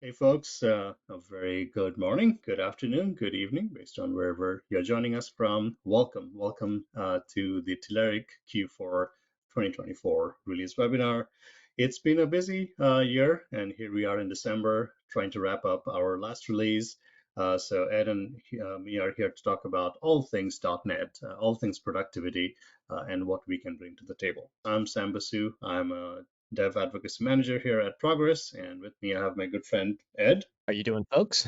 Hey folks, a very good morning, good afternoon, good evening, based on wherever you're joining us from. Welcome to the Telerik Q4 2024 release webinar. It's been a busy year, and here we are in December trying to wrap up our last release. So Ed and me are here to talk about all things .NET, all things productivity, and what we can bring to the table. I'm Sam Basu. I'm a Dev Advocacy Manager here at Progress, and with me I have my good friend Ed. How you doing, folks?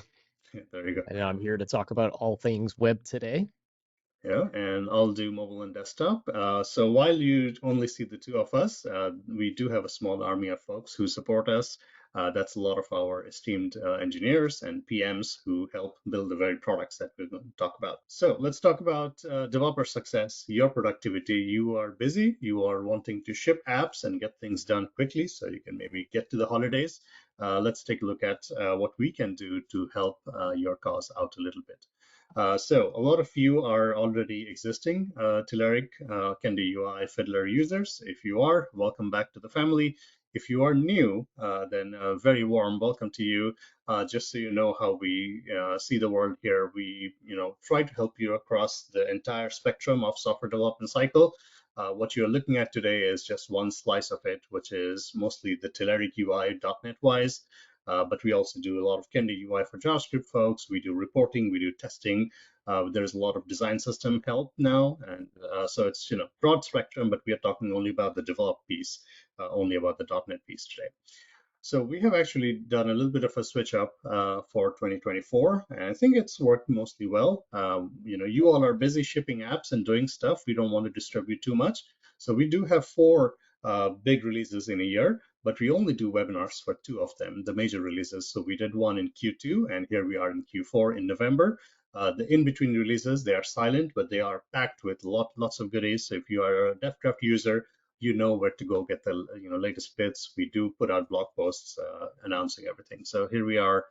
Yeah, there you go. And I'm here to talk about all things web today. Yeah, and I'll do mobile and desktop. So while you only see the two of us, we do have a small army of folks who support us. That's a lot of our esteemed engineers and PMs who help build the very products that we're going to talk about. So let's talk about developer success, your productivity. You are busy, you are wanting to ship apps and get things done quickly so you can maybe get to the holidays. Let's take a look at what we can do to help your cause out a little bit. So a lot of you are already existing Telerik Candy UI Fiddler users. If you are, welcome back to the family. If you are new, then a very warm welcome to you. Just so you know how we see the world here, we try to help you across the entire spectrum of software development cycle. What you're looking at today is just one slice of it, which is mostly the Telerik UI .NET wise. But we also do a lot of Candy UI for JavaScript folks. We do reporting, we do testing. There's a lot of design system help now, and so it's broad spectrum. But we are talking only about the develop piece, only about the .NET piece today. So we have actually done a little bit of a switch up for 2024, and I think it's worked mostly well. You all are busy shipping apps and doing stuff. We don't want to disturb you too much. So we do have four big releases in a year, but we only do webinars for two of them, the major releases. So we did one in Q2, and here we are in Q4 in November. The in-between releases, they are silent, but they are packed with lots of goodies. So if you are a DevCraft user, you know where to go get the latest bits. We do put out blog posts announcing everything. So here we are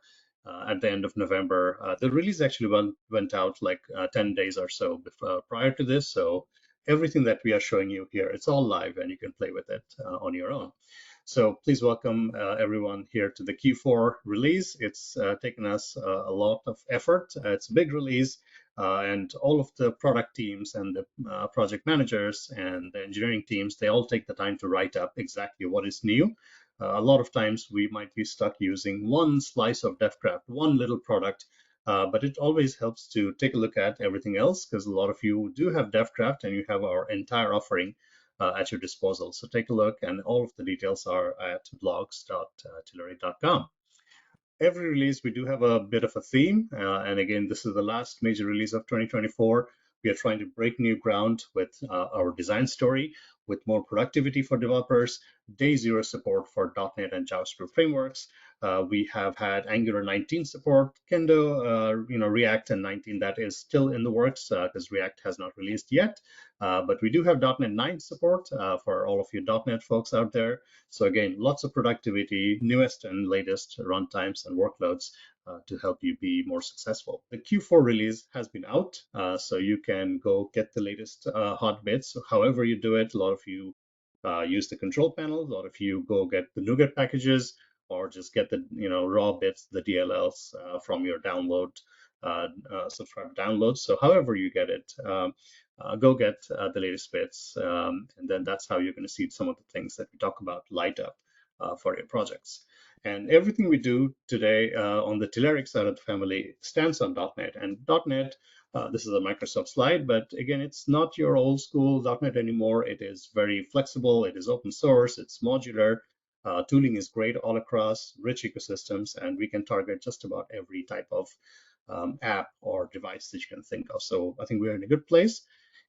at the end of November. The release actually went out like 10 days or so prior to this. So everything that we are showing you here, it's all live and you can play with it on your own. So please welcome everyone here to the Q4 release. It's taken us a lot of effort. It's a big release. And all of the product teams and the project managers and the engineering teams, they all take the time to write up exactly what is new. A lot of times we might be stuck using one slice of DevCraft, one little product, but it always helps to take a look at everything else because a lot of you do have DevCraft and you have our entire offering at your disposal. So take a look, and all of the details are at blogs.telerik.com. Every release, we do have a bit of a theme. And again, this is the last major release of 2024. We are trying to break new ground with our design story, with more productivity for developers, day zero support for .NET and JavaScript frameworks. We have had Angular 19 support, Kendo, React and 19 that is still in the works because React has not released yet. But we do have .NET 9 support for all of you .NET folks out there. So again, lots of productivity, newest and latest runtimes and workloads to help you be more successful. The Q4 release has been out, so you can go get the latest hot bits. So however you do it, a lot of you use the control panel, a lot of you go get the NuGet packages, or just get the raw bits, the DLLs from your download, subscribe downloads. So however you get it, go get the latest bits, and then that's how you're going to see some of the things that we talk about light up for your projects. And everything we do today on the Telerik side of the family stands on .NET. And .NET, this is a Microsoft slide, but again, it's not your old school .NET anymore. It is very flexible. It is open source. It's modular. Tooling is great all across, rich ecosystems, and we can target just about every type of app or device that you can think of. So I think we're in a good place.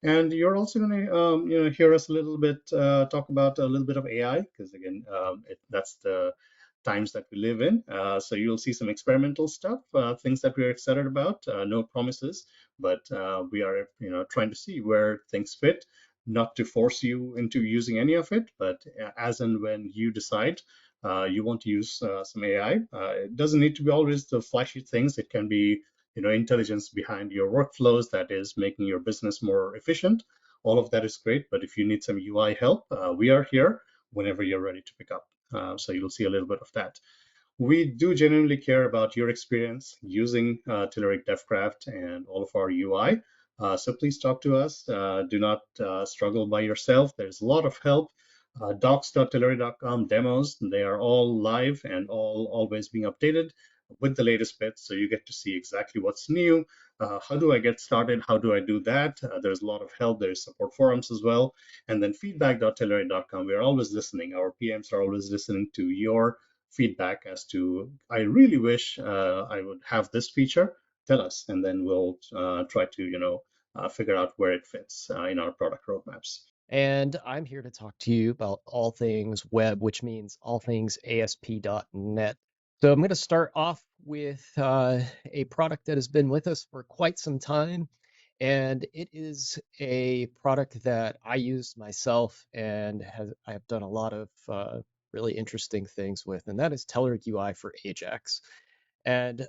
And you're also going to hear us a little bit talk about a little bit of AI, because again, that's the times that we live in. So you'll see some experimental stuff, things that we're excited about. No promises, but we are trying to see where things fit. Not to force you into using any of it, but as and when you decide you want to use some AI, it doesn't need to be always the flashy things. It can be intelligence behind your workflows that is making your business more efficient. All of that is great, but if you need some UI help, we are here whenever you're ready to pick up. So you'll see a little bit of that. we do genuinely care about your experience using Telerik DevCraft and all of our UI. So please talk to us. Do not struggle by yourself. There's a lot of help. Docs.telerik.com demos, they are all live and all always being updated with the latest bits. So you get to see exactly what's new. How do I get started? How do I do that? There's a lot of help. There's support forums as well. And then feedback.telerik.com. We're always listening. Our PMs are always listening to your feedback as to, I really wish I would have this feature. Tell us, and then we'll try to, figure out where it fits in our product roadmaps. And I'm here to talk to you about all things web, which means all things ASP.NET. So I'm going to start off with a product that has been with us for quite some time. And it is a product that I use myself and I have done a lot of really interesting things with, and that is Telerik UI for AJAX. And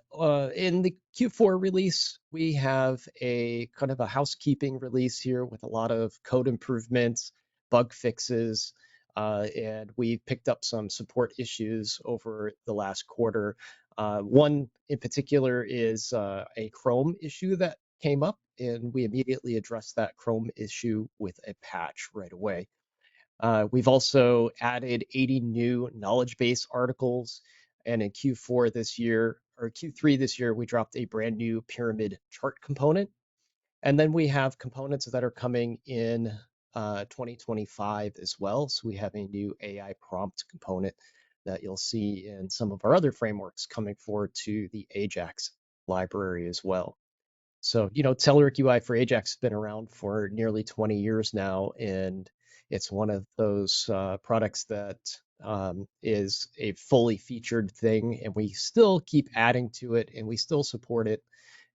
in the Q4 release, we have a kind of a housekeeping release here with a lot of code improvements, bug fixes, and we picked up some support issues over the last quarter. One in particular is a Chrome issue that came up, and we immediately addressed that Chrome issue with a patch right away. We've also added 80 new knowledge base articles. And in Q4 this year, or Q3 this year, we dropped a brand new pyramid chart component. And then we have components that are coming in 2025 as well. So we have a new AI prompt component that you'll see in some of our other frameworks coming forward to the AJAX library as well. So, Telerik UI for AJAX has been around for nearly 20 years now, and it's one of those products that is a fully featured thing, and we still keep adding to it, and we still support it.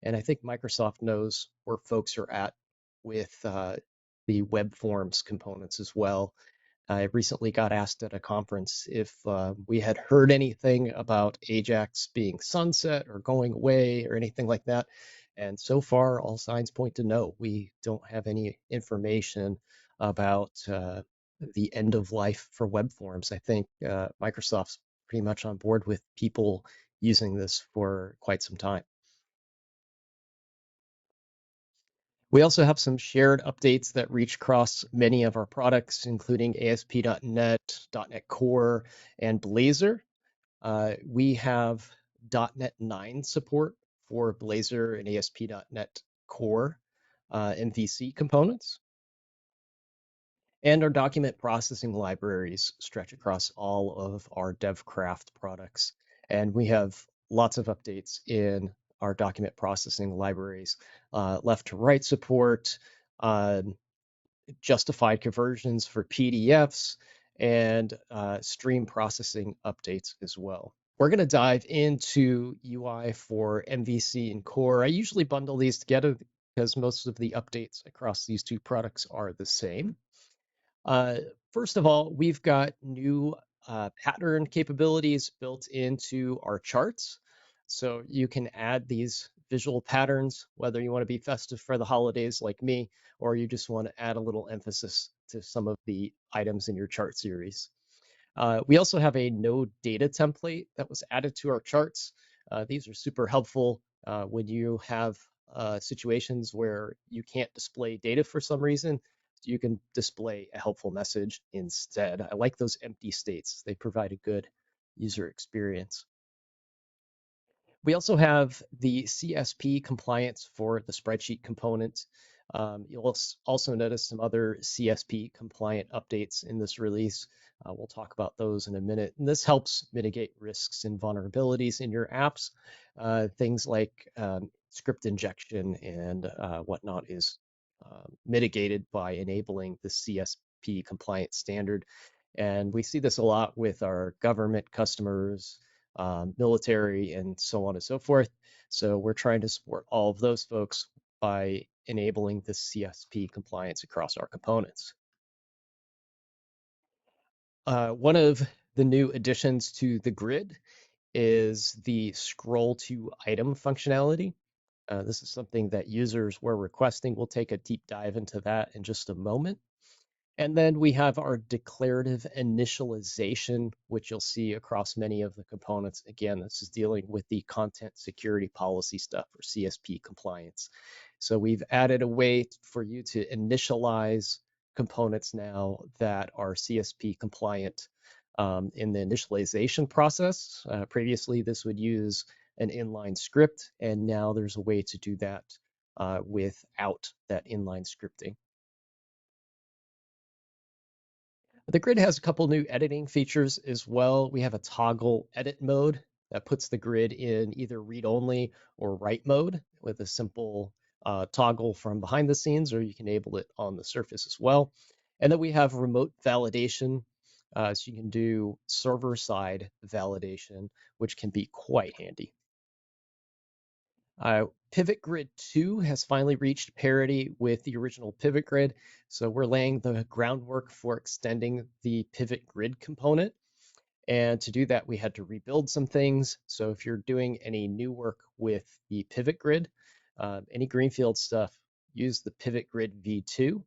And I think Microsoft knows where folks are at with the WinForms components as well. I recently got asked at a conference if we had heard anything about AJAX being sunset or going away or anything like that. And so far, all signs point to no. We don't have any information about the end of life for web forms. I think Microsoft's pretty much on board with people using this for quite some time. We also have some shared updates that reach across many of our products, including ASP.NET, .NET Core, and Blazor. We have .NET 9 support for Blazor and ASP.NET Core MVC components. And our document processing libraries stretch across all of our DevCraft products. And we have lots of updates in our document processing libraries, left to right support, justified conversions for PDFs, and stream processing updates as well. We're going to dive into UI for MVC and Core. I usually bundle these together because most of the updates across these two products are the same. First of all, we've got new pattern capabilities built into our charts. So you can add these visual patterns, whether you want to be festive for the holidays like me, or you just want to add a little emphasis to some of the items in your chart series. We also have a node data template that was added to our charts. These are super helpful when you have situations where you can't display data for some reason. You can display a helpful message instead. I like those empty states. They provide a good user experience. We also have the CSP compliance for the spreadsheet component. You'll also notice some other CSP compliant updates in this release. We'll talk about those in a minute. And this helps mitigate risks and vulnerabilities in your apps. Things like script injection and whatnot is mitigated by enabling the CSP compliant standard. And we see this a lot with our government customers, military, and so on and so forth. So we're trying to support all of those folks by enabling the CSP compliance across our components. One of the new additions to the grid is the scroll to item functionality. This is something that users were requesting. We'll take a deep dive into that in just a moment. And then we have our declarative initialization, which you'll see across many of the components. Again, this is dealing with the content security policy stuff, or CSP compliance. So we've added a way for you to initialize components now that are CSP compliant in the initialization process. Previously, this would use an inline script, and now there's a way to do that without that inline scripting. The grid has a couple new editing features as well. We have a toggle edit mode that puts the grid in either read-only or write mode with a simple toggle from behind the scenes, or you can enable it on the surface as well. And then we have remote validation, so you can do server-side validation, which can be quite handy. Pivot Grid 2 has finally reached parity with the original Pivot Grid, so we're laying the groundwork for extending the Pivot Grid component. And to do that, we had to rebuild some things. So if you're doing any new work with the Pivot Grid, any greenfield stuff, use the Pivot Grid V2.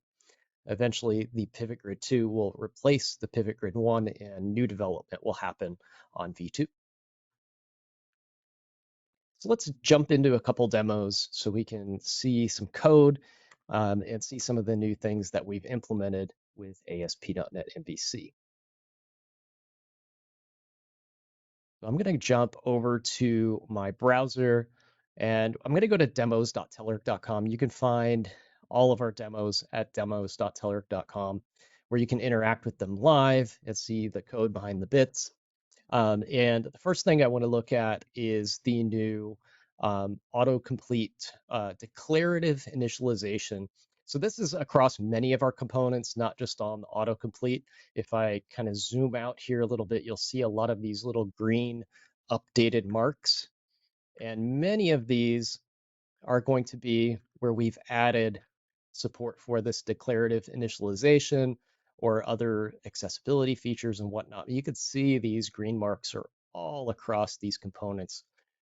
Eventually, the Pivot Grid 2 will replace the Pivot Grid 1, and new development will happen on V2. So let's jump into a couple demos so we can see some code and see some of the new things that we've implemented with ASP.NET MVC. So I'm going to jump over to my browser, and I'm going to go to demos.telerik.com. You can find all of our demos at demos.telerik.com, where you can interact with them live and see the code behind the bits. And the first thing I want to look at is the new autocomplete declarative initialization. So this is across many of our components, not just on the autocomplete. If I kind of zoom out here a little bit, you'll see a lot of these little green updated marks. And many of these are going to be where we've added support for this declarative initialization or other accessibility features and whatnot. You could see these green marks are all across these components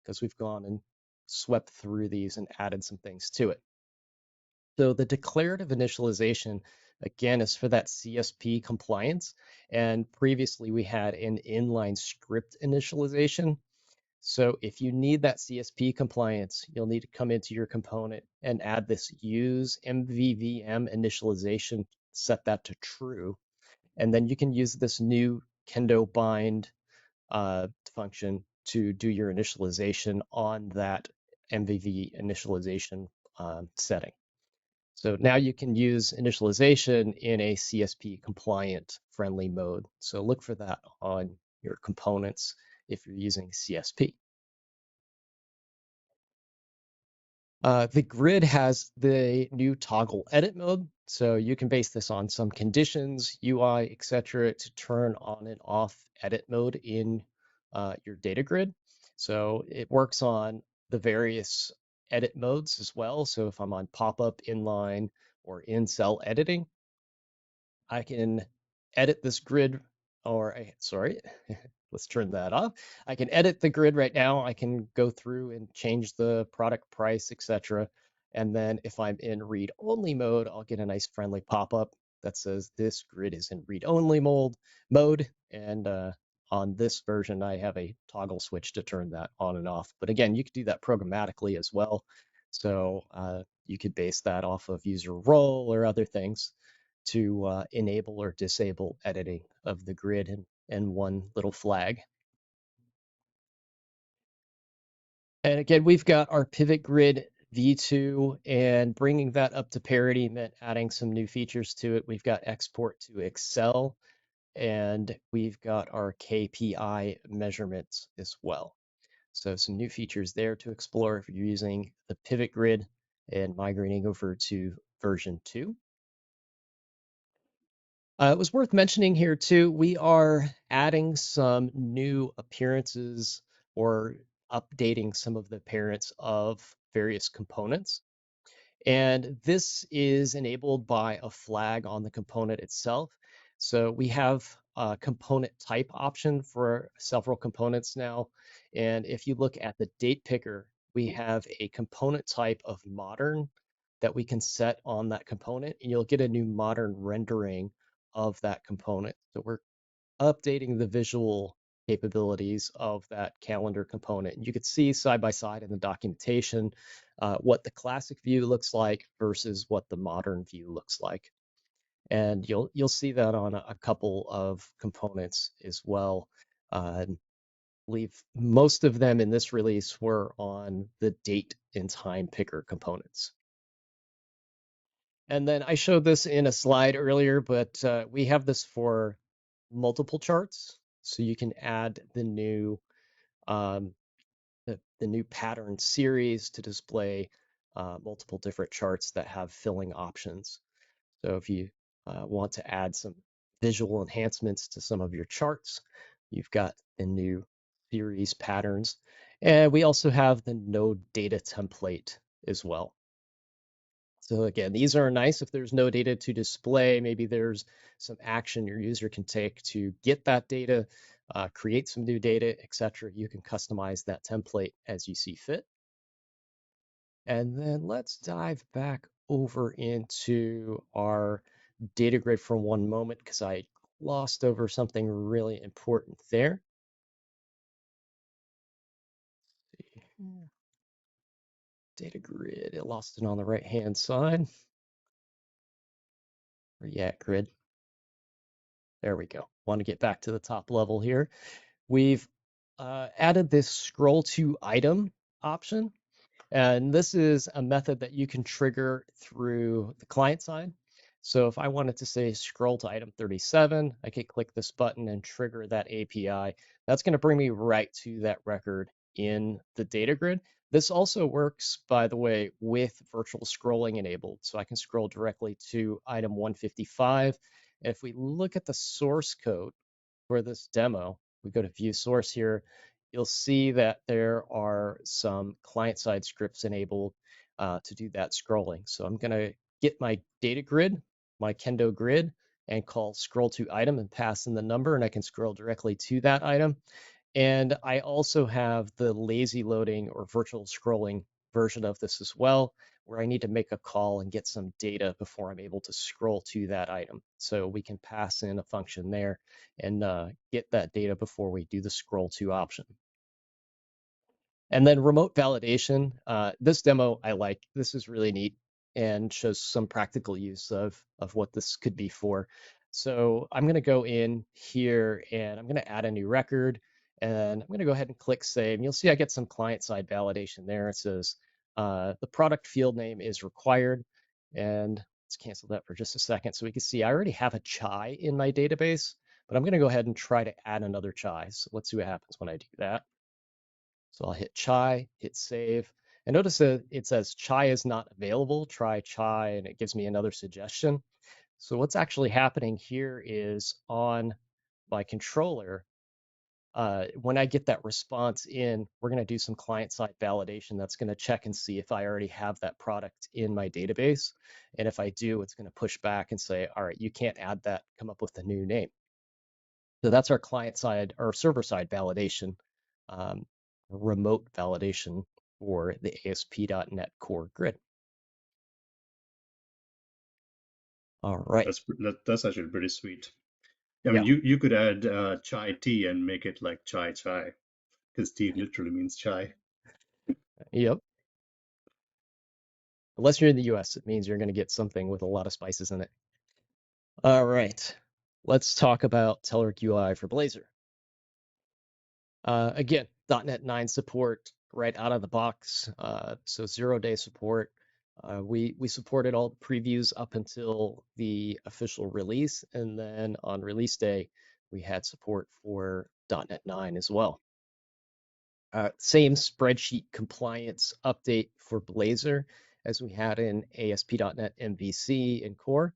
because we've gone and swept through these and added some things to it. So the declarative initialization, again, is for that CSP compliance. And previously we had an inline script initialization. So if you need that CSP compliance, you'll need to come into your component and add this use MVVM initialization, set that to true. And then you can use this new kendo bind function to do your initialization on that MVV initialization setting. So now you can use initialization in a CSP compliant friendly mode. So look for that on your components if you're using CSP. The grid has the new toggle edit mode. So you can base this on some conditions, UI, etc., to turn on and off edit mode in your data grid. So it works on the various edit modes as well. So if I'm on pop-up, inline, or in-cell editing, I can edit this grid, or sorry, let's turn that off. I can edit the grid right now. I can go through and change the product price, etc. And then if I'm in read-only mode, I'll get a nice friendly pop-up that says this grid is in read-only mode. And on this version, I have a toggle switch to turn that on and off. But again, you could do that programmatically as well. So you could base that off of user role or other things to enable or disable editing of the grid in one little flag. And again, we've got our pivot grid V2, and bringing that up to parity meant adding some new features to it. We've got export to Excel, and we've got our KPI measurements as well. So some new features there to explore if you're using the pivot grid and migrating over to version 2. It was worth mentioning here too, we are adding some new appearances or updating some of the appearance of various components. And this is enabled by a flag on the component itself. So we have a component type option for several components now. And if you look at the date picker, we have a component type of modern that we can set on that component, and you'll get a new modern rendering of that component. So we're updating the visual capabilities of that calendar component. And you could see side by side in the documentation what the classic view looks like versus what the modern view looks like. And you'll see that on a couple of components as well. I believe most of them in this release were on the date and time picker components. And then I showed this in a slide earlier, but we have this for multiple charts. So you can add the new um, the new pattern series to display multiple different charts that have filling options. So if you want to add some visual enhancements to some of your charts, you've got the new series patterns. And we also have the node data template as well. So again, these are nice if there's no data to display. Maybe there's some action your user can take to get that data, create some new data, etc. You can customize that template as you see fit. And then let's dive back over into our data grid for one moment because I glossed over something really important there. Data grid, it lost it on the right-hand side. Where you at, grid? There we go. Want to get back to the top level here. We've added this scroll to item option. And this is a method that you can trigger through the client side. So if I wanted to say scroll to item 37, I could click this button and trigger that API. That's going to bring me right to that record in the data grid. This also works, by the way, with virtual scrolling enabled. So I can scroll directly to item 155. And if we look at the source code for this demo, we go to view source here, you'll see that there are some client-side scripts enabled to do that scrolling. So I'm going to get my data grid, my Kendo grid, and call scroll to item and pass in the number, and I can scroll directly to that item. And I also have the lazy loading or virtual scrolling version of this as well, where I need to make a call and get some data before I'm able to scroll to that item. So we can pass in a function there and get that data before we do the scroll to option. And then remote validation. This demo I like. This is really neat and shows some practical use of what this could be for. So I'm going to go in here and I'm going to add a new record. And I'm going to go ahead and click save. And you'll see I get some client-side validation there. It says the product field name is required. And let's cancel that for just a second. So we can see I already have a chai in my database, but I'm going to go ahead and try to add another chai. So let's see what happens when I do that. So I'll hit chai, hit save. And notice that it says chai is not available. Try chai, and it gives me another suggestion. So what's actually happening here is on my controller, when I get that response in, we're going to do some client-side validation that's going to check and see if I already have that product in my database. And if I do, it's going to push back and say, all right, you can't add that, come up with a new name. So that's our client-side or server-side validation, remote validation for the ASP.NET Core Grid. All right. That's actually pretty sweet. I mean, Yeah. you could add chai tea and make it like chai chai, because tea literally means chai. Yep. Unless you're in the US, it means you're going to get something with a lot of spices in it. All right. Let's talk about Telerik UI for Blazor. Again, .NET 9 support right out of the box. So 0-day support. We supported all the previews up until the official release, and then on release day, we had support for .NET 9 as well. Same spreadsheet compliance update for Blazor as we had in ASP.NET MVC and Core.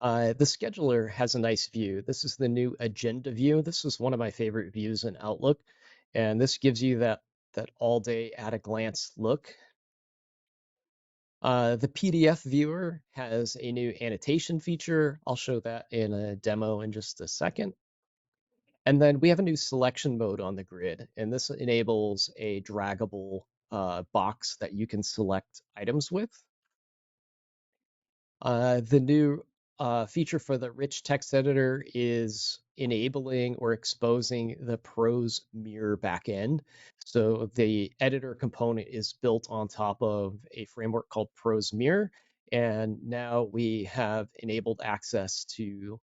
The scheduler has a nice view. This is the new agenda view. This is one of my favorite views in Outlook, and this gives you that all day at a glance look. The PDF viewer has a new annotation feature. I'll show that in a demo in just a second. And then we have a new selection mode on the grid, and this enables a draggable box that you can select items with. The new feature for the rich text editor is enabling or exposing the prose mirror backend. So the editor component is built on top of a framework called prose mirror, and now we have enabled access to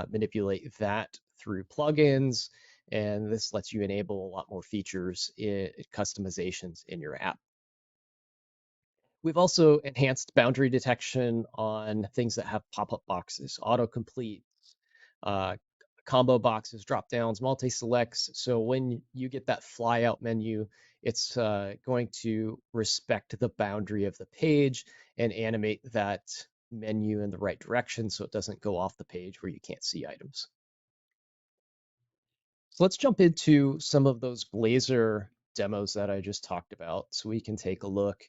manipulate that through plugins, and this lets you enable a lot more features customizations in your app. We've also enhanced boundary detection on things that have pop-up boxes, autocomplete, uh, combo boxes, drop downs, multi-selects. So when you get that flyout menu, it's going to respect the boundary of the page and animate that menu in the right direction so it doesn't go off the page where you can't see items. So let's jump into some of those Blazor demos that I just talked about so we can take a look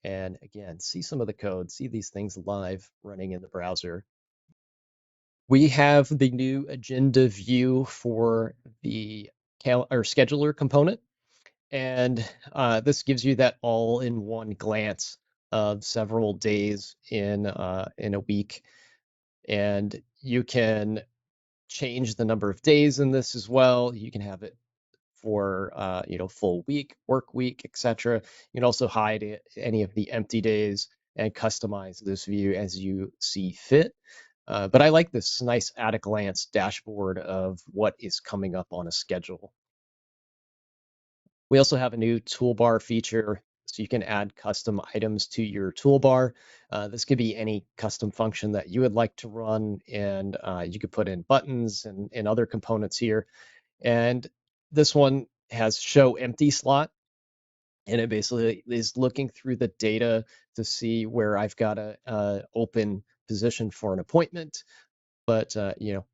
and again, see some of the code, see these things live running in the browser. We have the new agenda view for the scheduler component, and this gives you that all-in-one glance of several days in a week, and you can change the number of days in this as well. You can have it for full week, work week, etc. You can also hide any of the empty days and customize this view as you see fit. But I like this nice at a glance dashboard of what is coming up on a schedule. We also have a new toolbar feature, so you can add custom items to your toolbar. This could be any custom function that you would like to run, and you could put in buttons and other components here. And this one has show empty slot, and it basically is looking through the data to see where I've got a open position for an appointment. But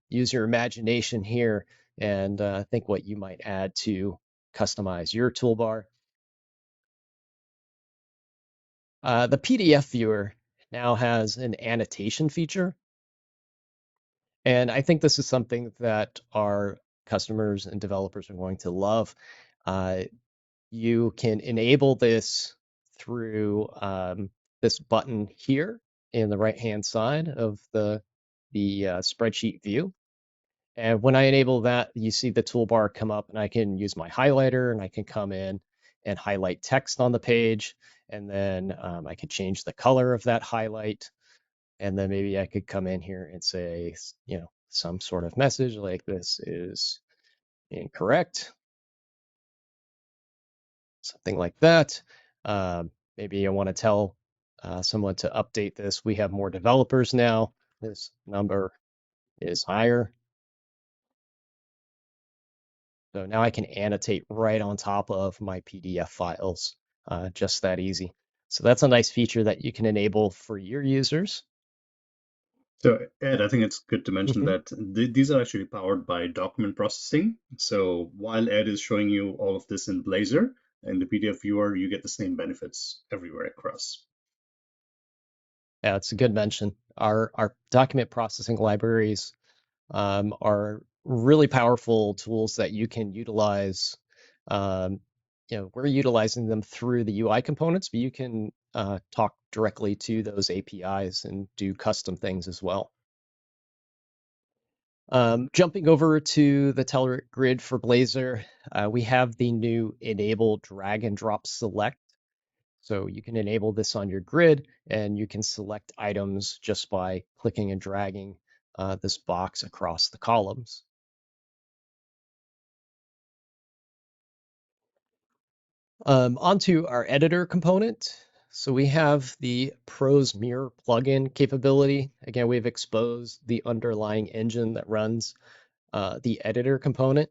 use your imagination here and think what you might add to customize your toolbar. The PDF viewer now has an annotation feature, and I think this is something that our customers and developers are going to love. You can enable this through this button here in the right-hand side of the spreadsheet view. And when I enable that, you see the toolbar come up, and I can use my highlighter, and I can come in and highlight text on the page, and then I could change the color of that highlight, and then maybe I could come in here and say, some sort of message like this is incorrect, something like that. Maybe I want to tell someone to update this. We have more developers now. This number is higher. So now I can annotate right on top of my PDF files, just that easy. So that's a nice feature that you can enable for your users. So Ed, I think it's good to mention Mhm. that these are actually powered by document processing. So while Ed is showing you all of this in Blazor, in the PDF viewer, you get the same benefits everywhere across. Yeah, it's a good mention. Our document processing libraries are really powerful tools that you can utilize. We're utilizing them through the UI components, but you can talk directly to those APIs and do custom things as well. Jumping over to the Telerik grid for Blazor, we have the new enable drag and drop select. So you can enable this on your grid, and you can select items just by clicking and dragging this box across the columns. Onto our editor component. So we have the Prose Mirror plugin capability. Again, we've exposed the underlying engine that runs the editor component.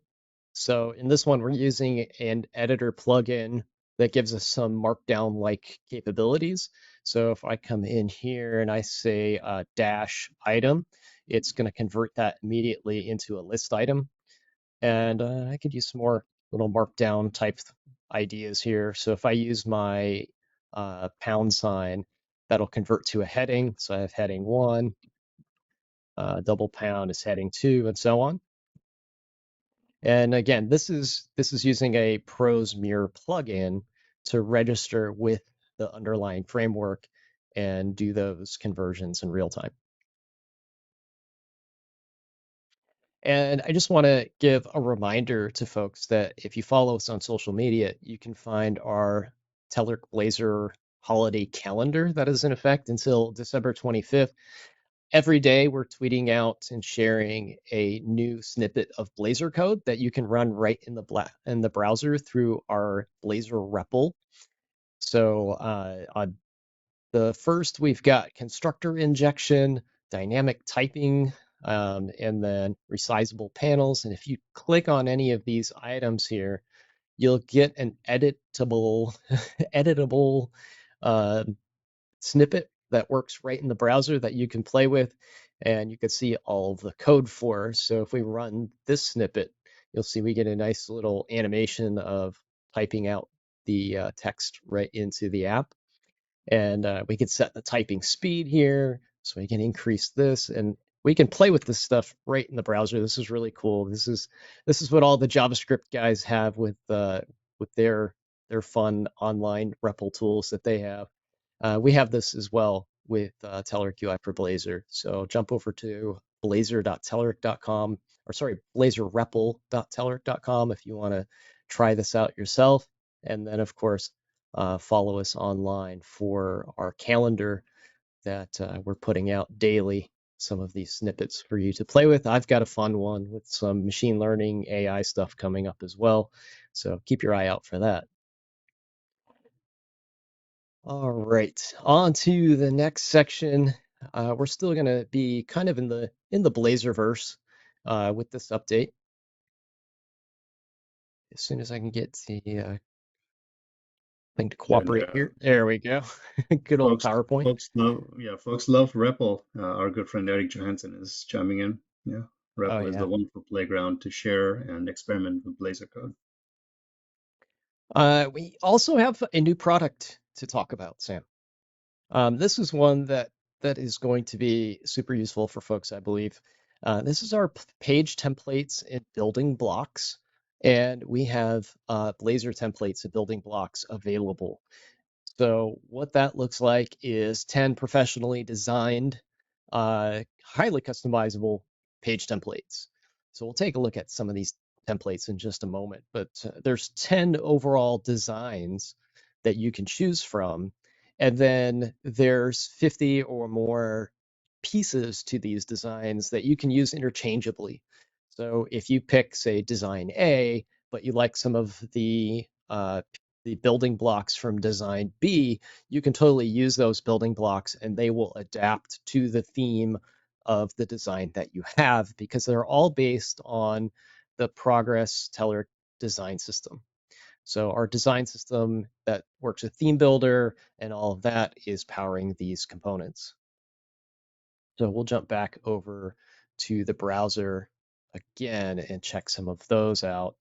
So in this one, we're using an editor plugin that gives us some markdown-like capabilities. So if I come in here and I say dash item, it's going to convert that immediately into a list item. And I could use some more little markdown type ideas here. So if I use my pound sign, that'll convert to a heading. So I have heading 1, double pound is heading 2, and so on. And again, this is using a Prose Mirror plugin to register with the underlying framework and do those conversions in real time. And I just want to give a reminder to folks that if you follow us on social media, you can find our Telerik Blazor holiday calendar that is in effect until December 25th. Every day, we're tweeting out and sharing a new snippet of Blazor code that you can run right in the browser through our Blazor REPL. So on the first, we've got constructor injection, dynamic typing, and then resizable panels. And if you click on any of these items here, you'll get an editable uh, snippet that works right in the browser that you can play with, and you can see all of the code for. So if we run this snippet, you'll see we get a nice little animation of typing out the text right into the app. And we can set the typing speed here, so we can increase this, and we can play with this stuff right in the browser. This is really cool. This is what all the JavaScript guys have with their fun online REPL tools that they have. We have this as well with Telerik UI for Blazor. So jump over to blazor.telerik.com, or sorry, blazorrepl.telerik.com if you want to try this out yourself. And then, of course, follow us online for our calendar that we're putting out daily, some of these snippets for you to play with. I've got a fun one with some machine learning AI stuff coming up as well. So keep your eye out for that. All right, on to the next section. We're still going to be kind of in the Blazorverse with this update. As soon as I can get the thing to And cooperate here, there we go. Good old folks, PowerPoint. folks love REPL. Our good friend Eric Johansson is chiming in. Yeah, Oh REPL is the yeah. wonderful playground to share and experiment with Blazor code. We also have a new product to talk about, Sam. This is one that is going to be super useful for folks, I believe. This is our page templates and building blocks, and we have Blazor templates and building blocks available. So what that looks like is 10 professionally designed, highly customizable page templates. So we'll take a look at some of these templates in just a moment, but there's 10 overall designs that you can choose from. And then there's 50 or more pieces to these designs that you can use interchangeably. So if you pick, say, design A, but you like some of the building blocks from design B, you can totally use those building blocks and they will adapt to the theme of the design that you have because they're all based on the Progress Telerik design system. So our design system that works with theme builder and all of that is powering these components. So we'll jump back over to the browser again and check some of those out.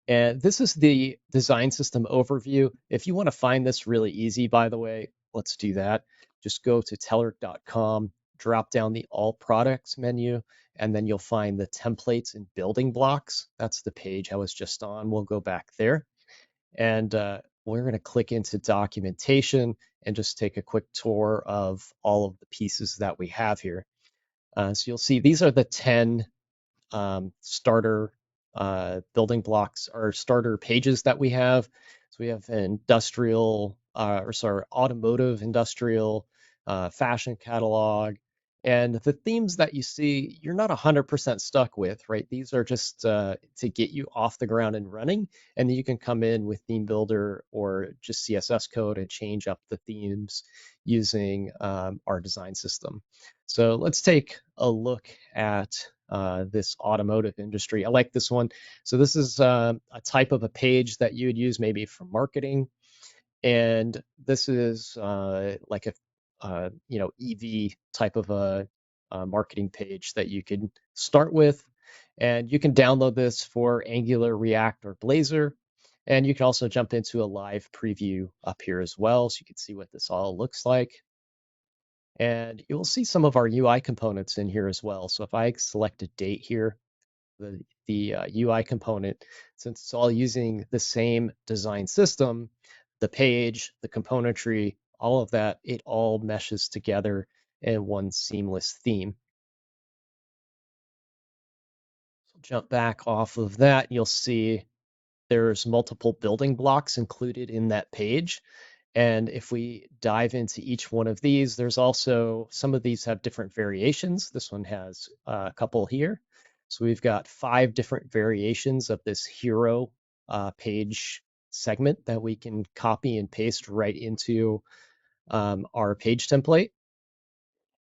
And this is the design system overview. If you want to find this really easy, by the way, let's do that. Just go to telerik.com, drop down the All Products menu, and then you'll find the templates and building blocks. That's the page I was just on. We'll go back there. And we're going to click into documentation and just take a quick tour of all of the pieces that we have here. So you'll see these are the 10 starter building blocks or starter pages that we have. So we have industrial, or sorry, automotive, industrial, fashion catalog. And the themes that you see, you're not 100% stuck with, right? These are just to get you off the ground and running. And then you can come in with Theme Builder or just CSS code and change up the themes using our design system. So let's take a look at this automotive industry. I like this one. So this is a type of a page that you would use maybe for marketing, and this is like a EV type of a marketing page that you can start with, and you can download this for Angular, React, or Blazor. And you can also jump into a live preview up here as well, so you can see what this all looks like. And you'll see some of our UI components in here as well. So if I select a date here, the UI component, since it's all using the same design system, the page, the componentry, all of that, it all meshes together in one seamless theme. jump back off of that, you'll see there's multiple building blocks included in that page. And if we dive into each one of these, there's also some of these have different variations. This one has a couple here. So we've got 5 different variations of this hero page segment that we can copy and paste right into our page template.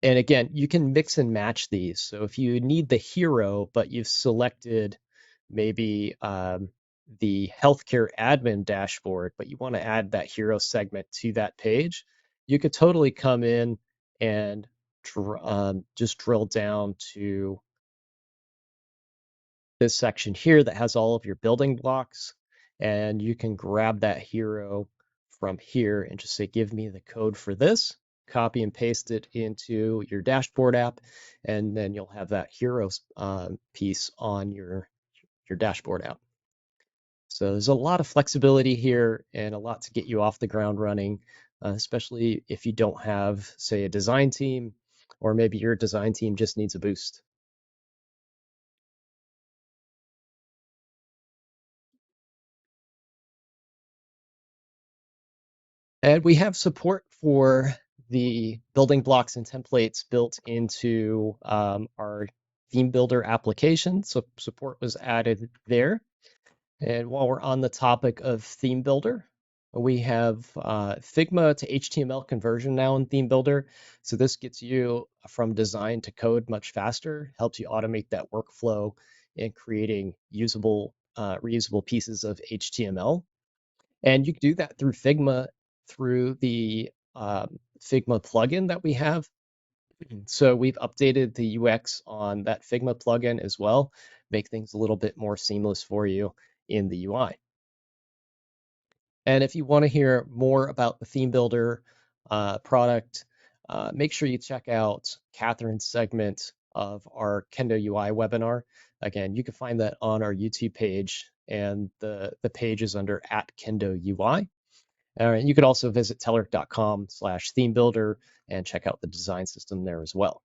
And again, you can mix and match these. So if you need the hero, but you've selected maybe the healthcare admin dashboard, but you want to add that hero segment to that page, you could totally come in and just drill down to this section here that has all of your building blocks, and you can grab that hero from here and just say, give me the code for this, copy and paste it into your dashboard app, and then you'll have that hero piece on your dashboard app. So there's a lot of flexibility here and a lot to get you off the ground running, especially if you don't have, say, a design team, or maybe your design team just needs a boost. And we have support for the building blocks and templates built into our theme builder application. So support was added there. And while we're on the topic of theme builder, we have Figma to HTML conversion now in theme builder. So this gets you from design to code much faster, helps you automate that workflow in creating usable, reusable pieces of HTML. And you can do that through Figma, through the Figma plugin that we have. So we've updated the UX on that Figma plugin as well, make things a little bit more seamless for you in the UI. And if you want to hear more about the Theme Builder product, make sure you check out Catherine's segment of our Kendo UI webinar. Again, you can find that on our YouTube page, and the page is under @KendoUI. You could also visit telerik.com/themebuilder and check out the design system there as well.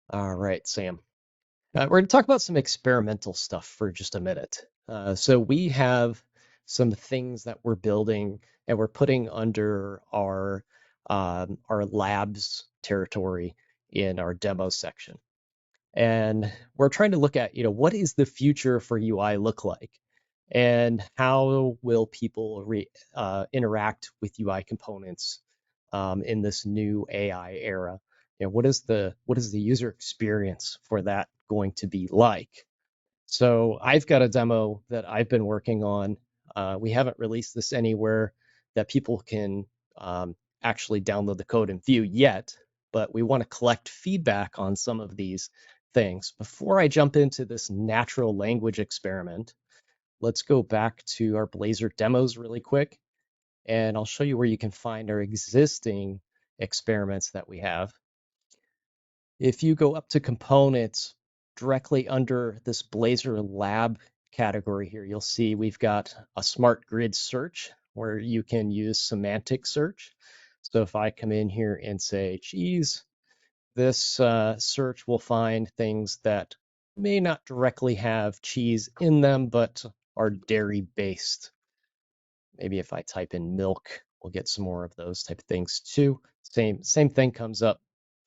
All right, Sam. We're going to talk about some experimental stuff for just a minute. So we have some things that we're building and we're putting under our labs territory in our demo section. And we're trying to look at, what is the future for UI look like? And how will people interact with UI components in this new AI era? What is the user experience for that going to be like? So I've got a demo that I've been working on. We haven't released this anywhere that people can actually download the code and view yet, but we want to collect feedback on some of these things. Before I jump into this natural language experiment, let's go back to our Blazor demos really quick, and I'll show you where you can find our existing experiments that we have. If you go up to components directly under this Blazor lab category here, you'll see we've got a smart grid search where you can use semantic search. So if I come in here and say cheese, this search will find things that may not directly have cheese in them, but are dairy based. Maybe if I type in milk, we'll get some more of those type of things too. Same thing comes up.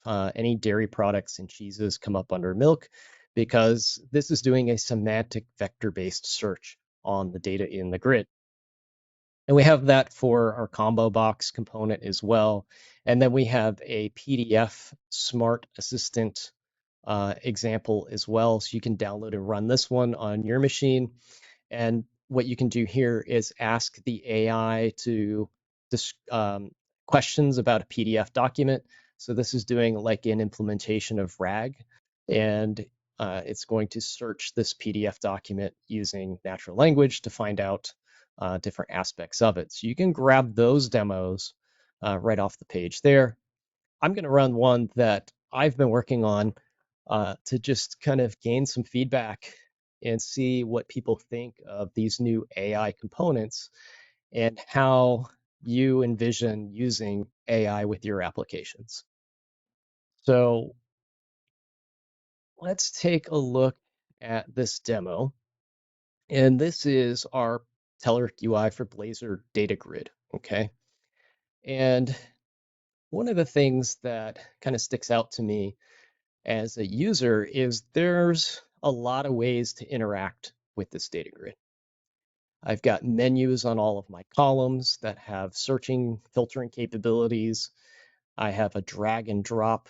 Any dairy products and cheeses come up under milk because this is doing a semantic vector-based search on the data in the grid. And we have that for our combo box component as well. And then we have a PDF Smart Assistant example as well. So you can download and run this one on your machine. And what you can do here is ask the AI to questions about a PDF document. So this is doing like an implementation of RAG, and it's going to search this PDF document using natural language to find out different aspects of it. So you can grab those demos right off the page there. I'm going to run one that I've been working on to just kind of gain some feedback and see what people think of these new AI components and how you envision using AI with your applications. So let's take a look at this demo. And this is our Telerik UI for Blazor data grid, okay? And one of the things that kind of sticks out to me as a user is there's a lot of ways to interact with this data grid. I've got menus on all of my columns that have searching, filtering capabilities. I have a drag and drop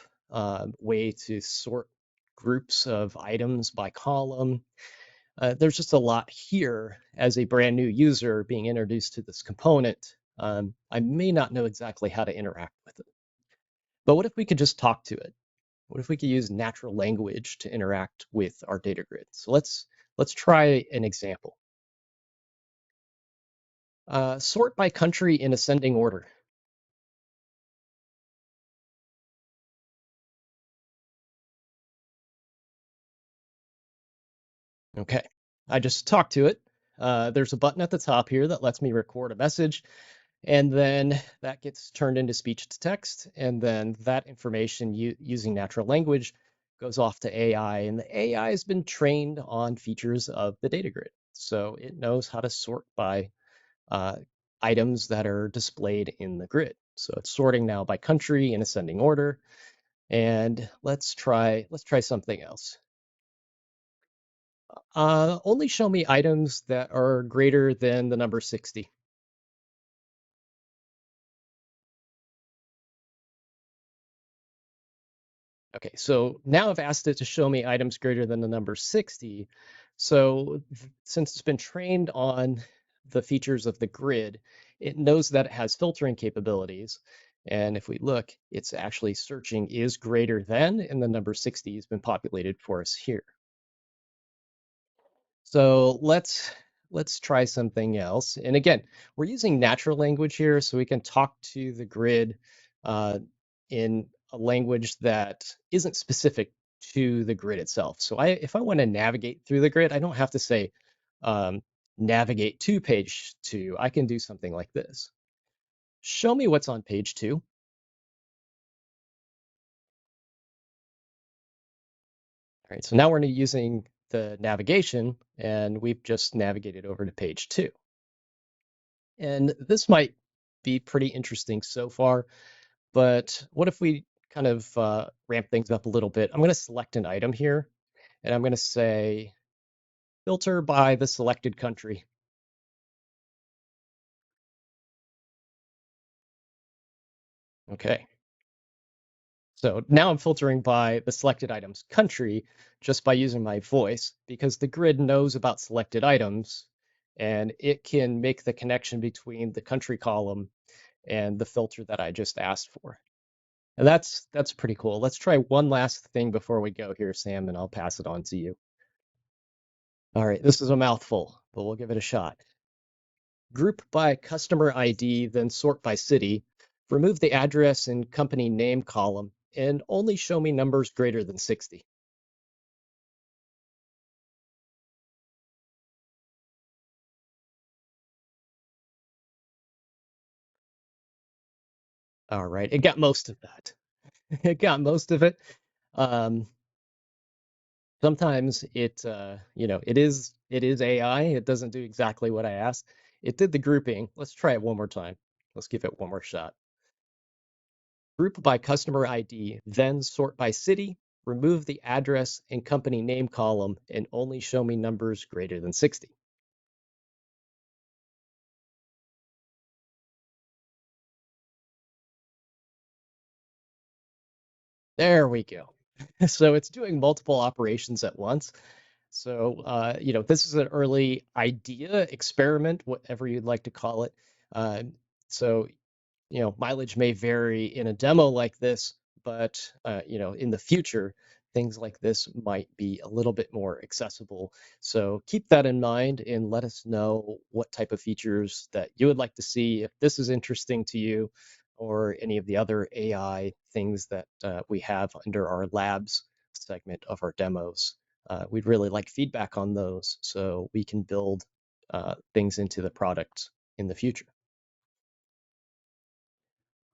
way to sort groups of items by column. There's just a lot here as a brand new user being introduced to this component. I may not know exactly how to interact with it. But what if we could just talk to it? What if we could use natural language to interact with our data grid? So let's try an example. Sort by country in ascending order. Okay, I just talked to it. There's a button at the top here that lets me record a message, and then that gets turned into speech to text, and then that information using natural language goes off to AI, and the AI has been trained on features of the data grid. So it knows how to sort by uh, items that are displayed in the grid. So it's sorting now by country in ascending order. And let's try something else. Only show me items that are greater than the number 60. Okay, so now I've asked it to show me items greater than the number 60. So since it's been trained on the features of the grid, it knows that it has filtering capabilities. And if we look, it's actually searching is greater than, and the number 60 has been populated for us here. So let's try something else. And again, we're using natural language here, so we can talk to the grid in a language that isn't specific to the grid itself. So if I want to navigate through the grid, I don't have to say navigate to page 2. I can do something like this. Show me what's on page 2. All right, so now we're using the navigation, and we've just navigated over to page 2. And this might be pretty interesting so far, but what if we kind of ramp things up a little bit? I'm going to select an item here, and I'm going to say filter by the selected country. Okay. So now I'm filtering by the selected item's country just by using my voice because the grid knows about selected items and it can make the connection between the country column and the filter that I just asked for. And that's pretty cool. Let's try one last thing before we go here, Sam, and I'll pass it on to you. All right, this is a mouthful, but we'll give it a shot. Group by customer ID, then sort by city. Remove the address and company name column, and only show me numbers greater than 60. All right, it got most of that. It got most of it. Um, Sometimes it is AI. It doesn't do exactly what I asked. It did the grouping. Let's try it one more time. Let's give it one more shot. Group by customer ID, then sort by city, remove the address and company name column, and only show me numbers greater than 60. There we go. So it's doing multiple operations at once. So, this is an early idea, experiment, whatever you'd like to call it. Uh, so mileage may vary in a demo like this, but in the future, things like this might be a little bit more accessible. So keep that in mind and let us know what type of features that you would like to see, if this is interesting to you, or any of the other AI things that we have under our labs segment of our demos. We'd really like feedback on those so we can build things into the product in the future.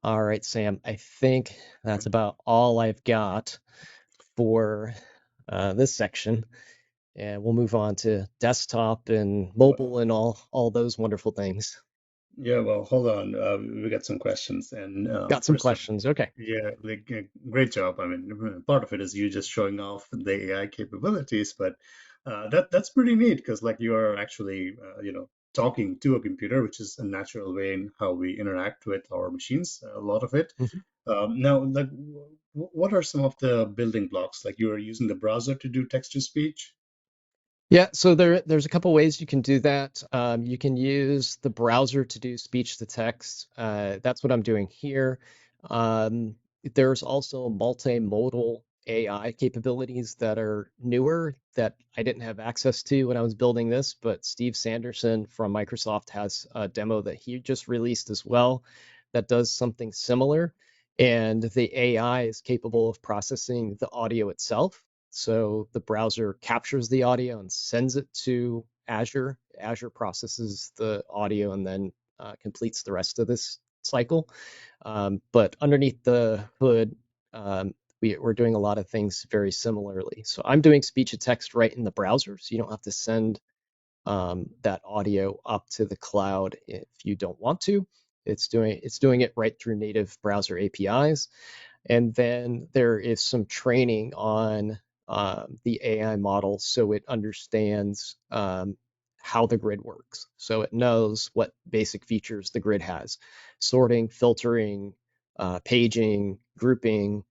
All right, Sam, I think that's about all I've got for this section, and we'll move on to desktop and mobile Well, and all those wonderful things. yeah, well, hold on. We got some questions. And Got some first off, questions. Okay. yeah, like, great job. I mean, part of it is you just showing off the AI capabilities, but that's pretty neat because like you are actually, talking to a computer, which is a natural way in how we interact with our machines, a lot of it. Mhm. Now, like, what are some of the building blocks? Like you are using the browser to do text to speech? Yeah, so there's a couple ways you can do that. You can use the browser to do speech to text. That's what I'm doing here. Um, there's also multimodal AI capabilities that are newer that I didn't have access to when I was building this, but Steve Sanderson from Microsoft has a demo that he just released as well that does something similar. And the AI is capable of processing the audio itself. So the browser captures the audio and sends it to Azure. Azure processes the audio and then completes the rest of this cycle. But underneath the hood, we're doing a lot of things very similarly. So I'm doing speech to text right in the browser, so you don't have to send that audio up to the cloud if you don't want to. It's doing it right through native browser APIs. And then there is some training on the AI model so it understands how the grid works. So it knows what basic features the grid has: sorting, filtering, paging, grouping,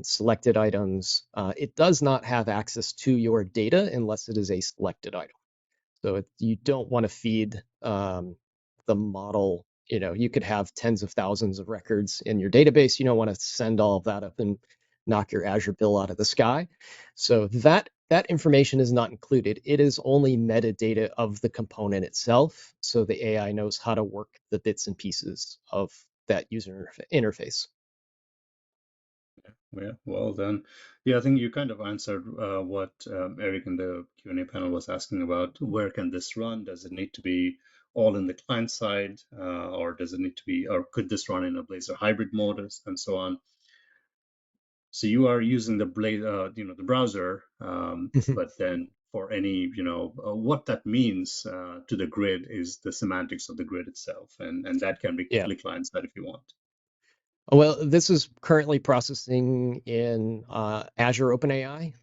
selected items. It does not have access to your data unless it is a selected item. So you don't want to feed the model. You could have tens of thousands of records in your database. You don't want to send all of that up and knock your Azure bill out of the sky. So that information is not included. It is only metadata of the component itself. So the AI knows how to work the bits and pieces of that user interface. Yeah, well then, yeah, I think you kind of answered what Eric in the Q&A panel was asking about. Where can this run? Does it need to be all in the client side, or does it need to be, or could this run in a Blazor hybrid mode, and so on? So you are using the the browser, but then for any, what that means to the grid is the semantics of the grid itself, and that can be Yeah. fully client side if you want. Well, this is currently processing in Azure OpenAI.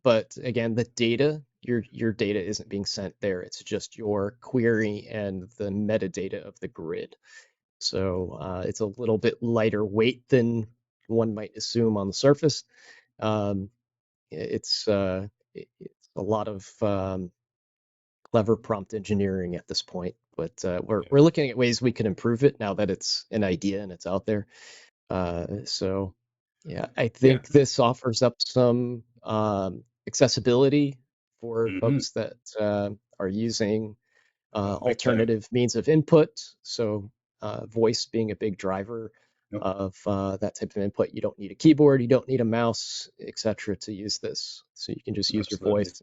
But again, the data, your data isn't being sent there. It's just your query and the metadata of the grid. So it's a little bit lighter weight than one might assume on the surface. Um, it's a lot of clever prompt engineering at this point, but Yeah, we're looking at ways we can improve it now that it's an idea and it's out there. So yeah, I yeah. think this offers up some accessibility for Hmm. folks that are using Big time. alternative means of input. So voice being a big driver Yep, of that type of input. You don't need a keyboard, you don't need a mouse, etc. to use this. So you can just use your absolutely. voice.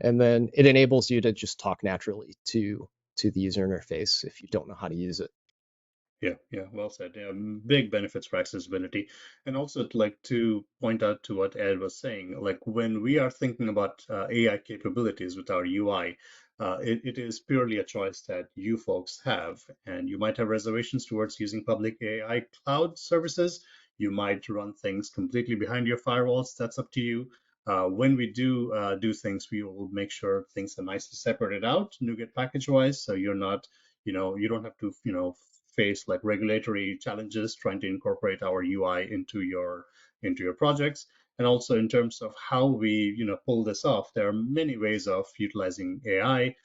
And then it enables you to just talk naturally to the user interface if you don't know how to use it. Yeah, yeah, well said. Yeah, big benefits for accessibility. And also like to point out to what Ed was saying, like when we are thinking about AI capabilities with our UI, it is purely a choice that you folks have. And you might have reservations towards using public AI cloud services. You might run things completely behind your firewalls. That's up to you. When we do things, we will make sure things are nicely separated out, NuGet package wise, so you're not, you don't have to, face like regulatory challenges trying to incorporate our UI into your projects. And also in terms of how we pull this off, there are many ways of utilizing AI.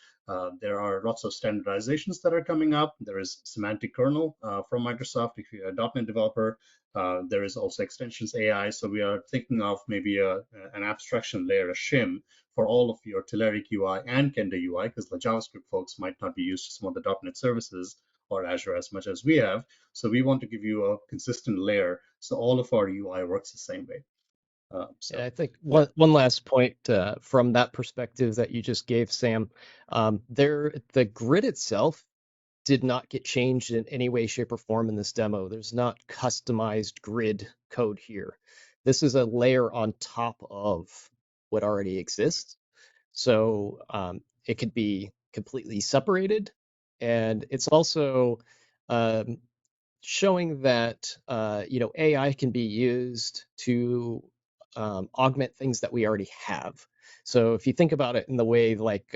There are lots of standardizations that are coming up. There is semantic kernel from Microsoft if you're a .NET developer. There is also extensions AI. So we are thinking of maybe an abstraction layer, a shim, for all of your Telerik UI and Kenda UI, because the JavaScript folks might not be used to some of the .NET services or Azure as much as we have. So we want to give you a consistent layer so all of our UI works the same way. And So I think yeah. one last point from that perspective that you just gave, Sam, the grid itself did not get changed in any way, shape, or form in this demo. There's not customized grid code here. This is a layer on top of what already exists. So it could be completely separated. And it's also um, showing that AI can be used to augment things that we already have. So if you think about it in the way like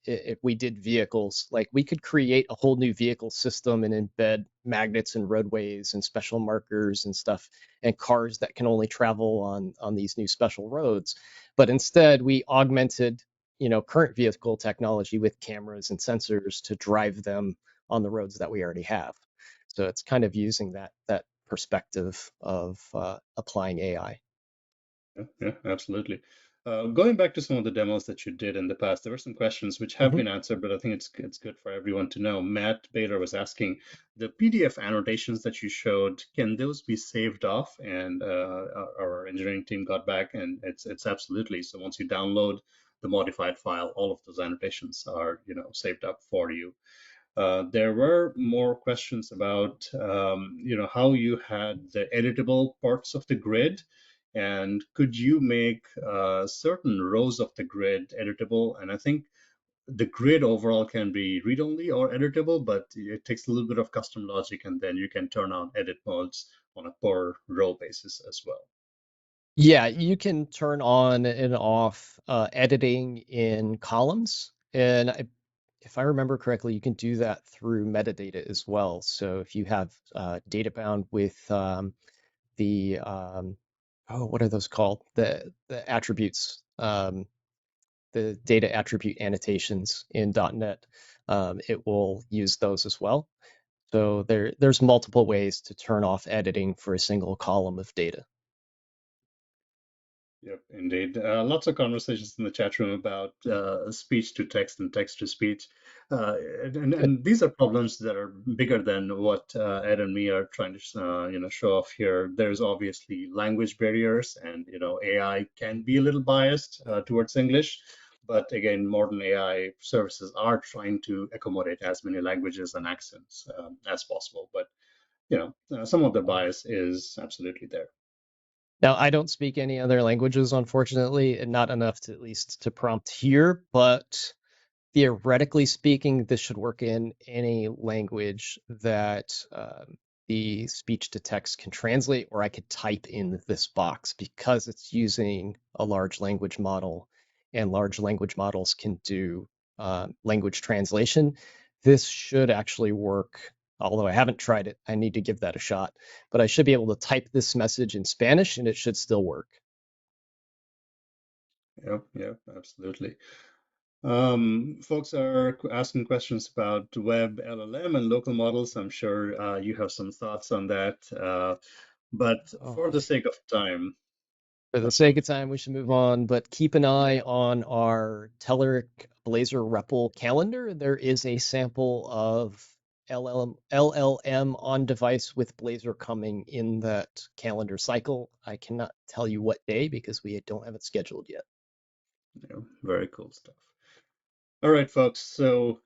if we did vehicles, like we could create a whole new vehicle system and embed magnets and roadways and special markers and stuff and cars that can only travel on these new special roads. But instead we augmented current vehicle technology with cameras and sensors to drive them on the roads that we already have. So it's kind of using that perspective of applying AI. Yeah, absolutely. Going back to some of the demos that you did in the past, there were some questions which have Mhm. been answered, but I think it's good for everyone to know. Matt Baylor was asking, the PDF annotations that you showed, can those be saved off? And our engineering team got back, and it's absolutely. So once you download the modified file, all of those annotations are saved up for you. There were more questions about how you had the editable parts of the grid, and could you make certain rows of the grid editable? And I think the grid overall can be read-only or editable, but it takes a little bit of custom logic, and then you can turn on edit modes on a per row basis as well. Yeah, you can turn on and off editing in columns. And if I remember correctly, you can do that through metadata as well. So if you have data bound with the oh, what are those called? The attributes, the data attribute annotations in .NET, it will use those as well. So there's multiple ways to turn off editing for a single column of data. Yep, indeed. Lots of conversations in the chat room about speech to text and text to speech. Good. And these are problems that are bigger than what Ed and me are trying to show off here. There's obviously language barriers, and AI can be a little biased towards English. But again, modern AI services are trying to accommodate as many languages and accents as possible. But some of the bias is absolutely there. Now, I don't speak any other languages, unfortunately, and not enough to at least to prompt here, but theoretically speaking, this should work in any language that the speech to text can translate, or I could type in this box because it's using a large language model, and large language models can do language translation. This should actually work. Although I haven't tried it, I need to give that a shot. But I should be able to type this message in Spanish and it should still work. Yep, absolutely. Folks are asking questions about web LLM and local models. I'm sure you have some thoughts on that. But for Oh, the sake of time, for the sake absolutely. of time, we should move on, but keep an eye on our Telerik Blazor REPL calendar. There is a sample of LLM on device with Blazor coming in that calendar cycle. I cannot tell you what day because we don't have it scheduled yet. Very cool stuff. All right, folks. So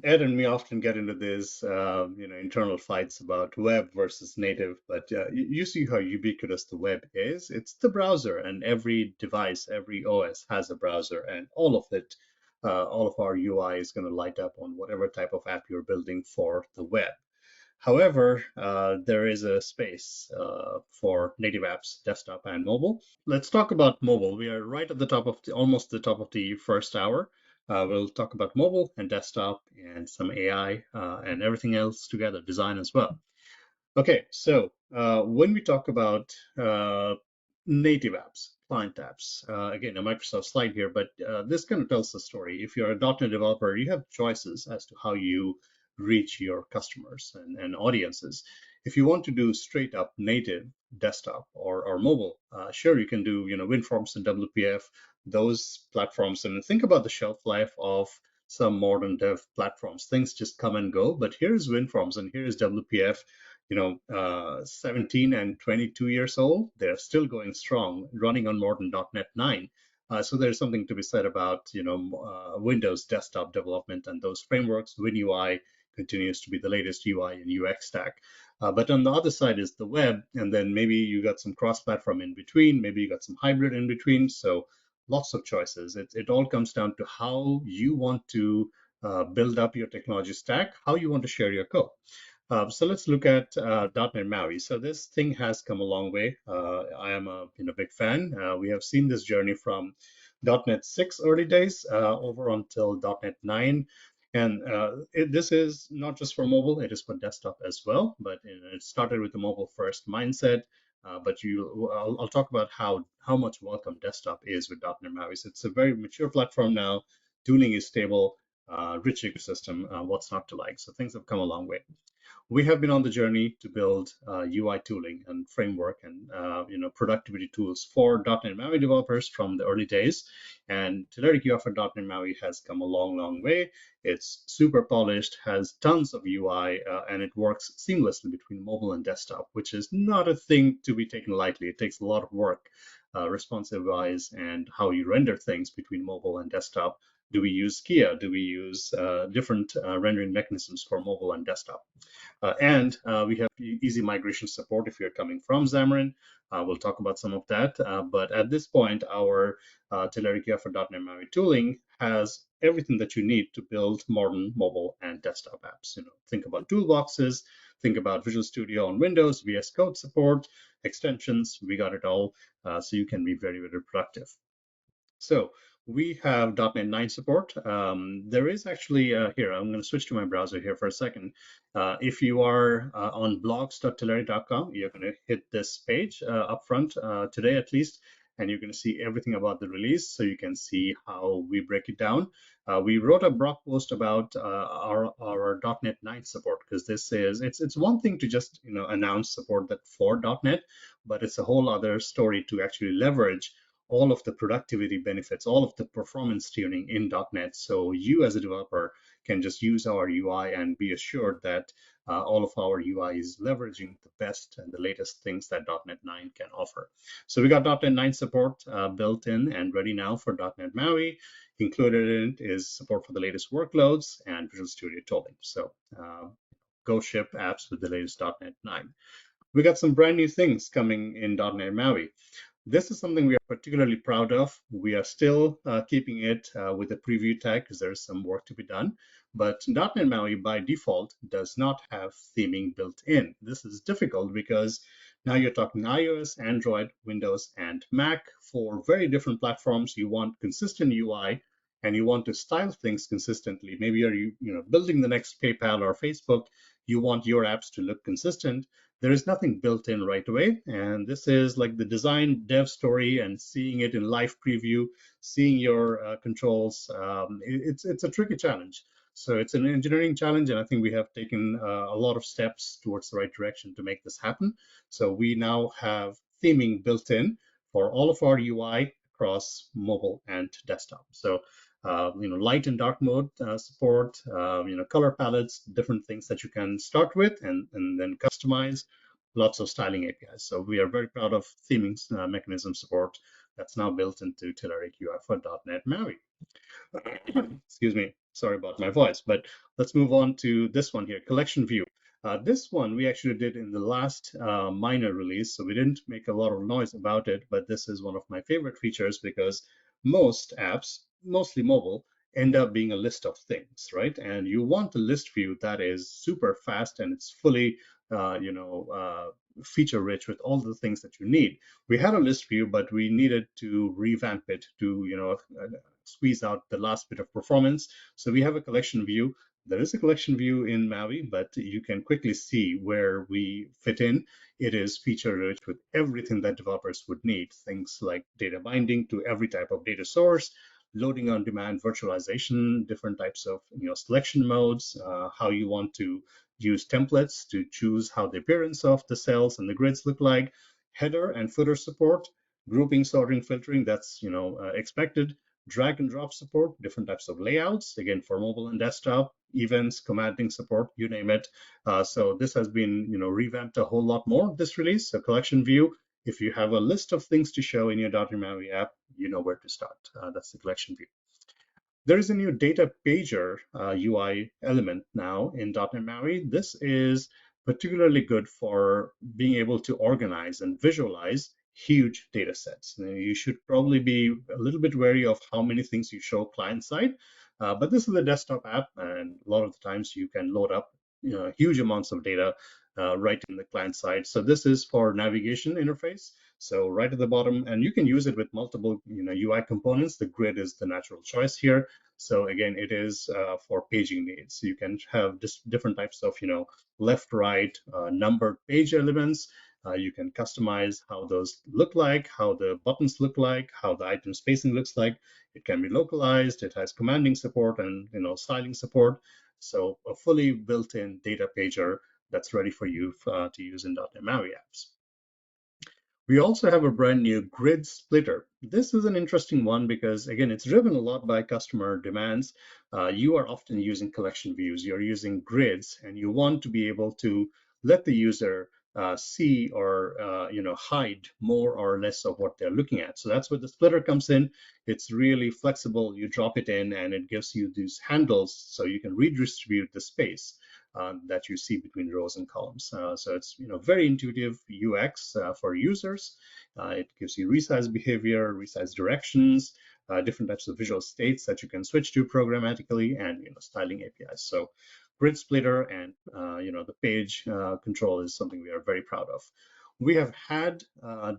Ed and me often get into these, internal fights about web versus native. But you see how ubiquitous the web is. It's the browser, and every device, every OS has a browser, and all of it, all of our UI is going to light up on whatever type of app you're building for the web. However, there is a space for native apps, desktop and mobile. Let's talk about mobile. We are right at the top of almost the top of the first hour. We'll talk about mobile and desktop and some AI and everything else together, design as well. Okay, so when we talk about native apps, client apps, again, a Microsoft slide here, but this kind of tells the story. If you're a .NET developer, you have choices as to how you reach your customers and audiences. If you want to do straight up native desktop or mobile, sure, you can do WinForms and WPF, those platforms. And think about the shelf life of some modern dev platforms. Things just come and go, but here's WinForms and here's WPF, 17 and 22 years old. They're still going strong, running on more than .NET 9. So there's something to be said about, Windows desktop development and those frameworks, WinUI, continues to be the latest UI and UX stack. But on the other side is the web, and then maybe you got some cross-platform in between, maybe you got some hybrid in between. So lots of choices. It all comes down to how you want to build up your technology stack, how you want to share your code. So let's look at .NET MAUI. So this thing has come a long way. I am a big fan. We have seen this journey from .NET 6 early days over until .NET 9. And this is not just for mobile, it is for desktop as well. But it started with the mobile first mindset. But I'll talk about how much welcome desktop is with .NET MAUI. So it's a very mature platform now. Tooling is stable, rich ecosystem. What's not to like? So things have come a long way. We have been on the journey to build UI tooling and framework and productivity tools for .NET MAUI developers from the early days. And Telerik UI for .NET MAUI has come a long, long way. It's super polished, has tons of UI, and it works seamlessly between mobile and desktop, which is not a thing to be taken lightly. It takes a lot of work, responsive-wise, and how you render things between mobile and desktop. Do we use Kia? Do we use different rendering mechanisms for mobile and desktop? And we have easy migration support if you're coming from Xamarin. We'll talk about some of that. But at this point, our Telerik UI for .NET MAUI tooling has everything that you need to build modern mobile and desktop apps. Think about toolboxes, think about Visual Studio on Windows, VS Code support, extensions. We got it all, so you can be very, very productive. So we have .NET 9 support. There is actually, here, I'm going to switch to my browser here for a second. If you are on blogs.telerik.com, you're going to hit this page up front today at least, and you're going to see everything about the release, so you can see how we break it down. We wrote a blog post about our .NET 9 support, because it's one thing to just announce support that for .NET, but it's a whole other story to actually leverage all of the productivity benefits, all of the performance tuning in .NET. So you as a developer can just use our UI and be assured that all of our UI is leveraging the best and the latest things that .NET 9 can offer. So we got .NET 9 support built in and ready now for .NET MAUI. Included in it is support for the latest workloads and Visual Studio tooling. So go ship apps with the latest .NET 9. We got some brand new things coming in .NET MAUI. This is something we are particularly proud of. We are still keeping it with a preview tag because there's some work to be done. But .NET MAUI by default does not have theming built in. This is difficult because now you're talking iOS, Android, Windows, and Mac. For very different platforms, you want consistent UI and you want to style things consistently. Maybe you're building the next PayPal or Facebook. You want your apps to look consistent. There is nothing built in right away. And this is like the design dev story and seeing it in live preview, seeing your controls. It's a tricky challenge. So it's an engineering challenge, and I think we have taken a lot of steps towards the right direction to make this happen. So we now have theming built in for all of our UI across mobile and desktop. So light and dark mode support, color palettes, different things that you can start with and then customize, lots of styling APIs. So we are very proud of theming mechanism support that's now built into Telerik UI for .NET MAUI. Excuse me, sorry about my voice, but let's move on to this one here, collection view. This one we actually did in the last minor release, so we didn't make a lot of noise about it, but this is one of my favorite features because most apps, mostly mobile, end up being a list of things, right? And you want a list view that is super fast and it's fully, feature rich with all the things that you need. We had a list view, but we needed to revamp it to, squeeze out the last bit of performance. So we have a collection view. There is a collection view in MAUI, but you can quickly see where we fit in. It is feature rich with everything that developers would need. Things like data binding to every type of data source, loading on demand virtualization, different types of selection modes, how you want to use templates to choose how the appearance of the cells and the grids look like, header and footer support, grouping, sorting, filtering, that's expected, drag and drop support, different types of layouts, again, for mobile and desktop, events, commanding support, you name it. So this has been revamped a whole lot more this release. So collection view, if you have a list of things to show in your .NET MAUI app, you know where to start. That's the collection view. There is a new DataPager UI element now in .NET MAUI. This is particularly good for being able to organize and visualize huge data sets. Now, you should probably be a little bit wary of how many things you show client side, but this is a desktop app, and a lot of the times you can load up huge amounts of data right in the client side. So this is for navigation interface. So right at the bottom, and you can use it with multiple UI components. The grid is the natural choice here. So again, it is for paging needs. You can have just different types of left, right, numbered page elements. You can customize how those look like, how the buttons look like, how the item spacing looks like. It can be localized. It has commanding support and styling support. So a fully built-in data pager that's ready for you to use in .NET MAUI apps. We also have a brand new GridSplitter. This is an interesting one because, again, it's driven a lot by customer demands. You are often using collection views. You're using grids, and you want to be able to let the user see or hide more or less of what they're looking at. So that's where the splitter comes in. It's really flexible. You drop it in, and it gives you these handles so you can redistribute the space that you see between rows and columns. So it's very intuitive UX for users. It gives you resize behavior, resize directions, different types of visual states that you can switch to programmatically, and styling APIs. So GridSplitter and the page control is something we are very proud of. We have had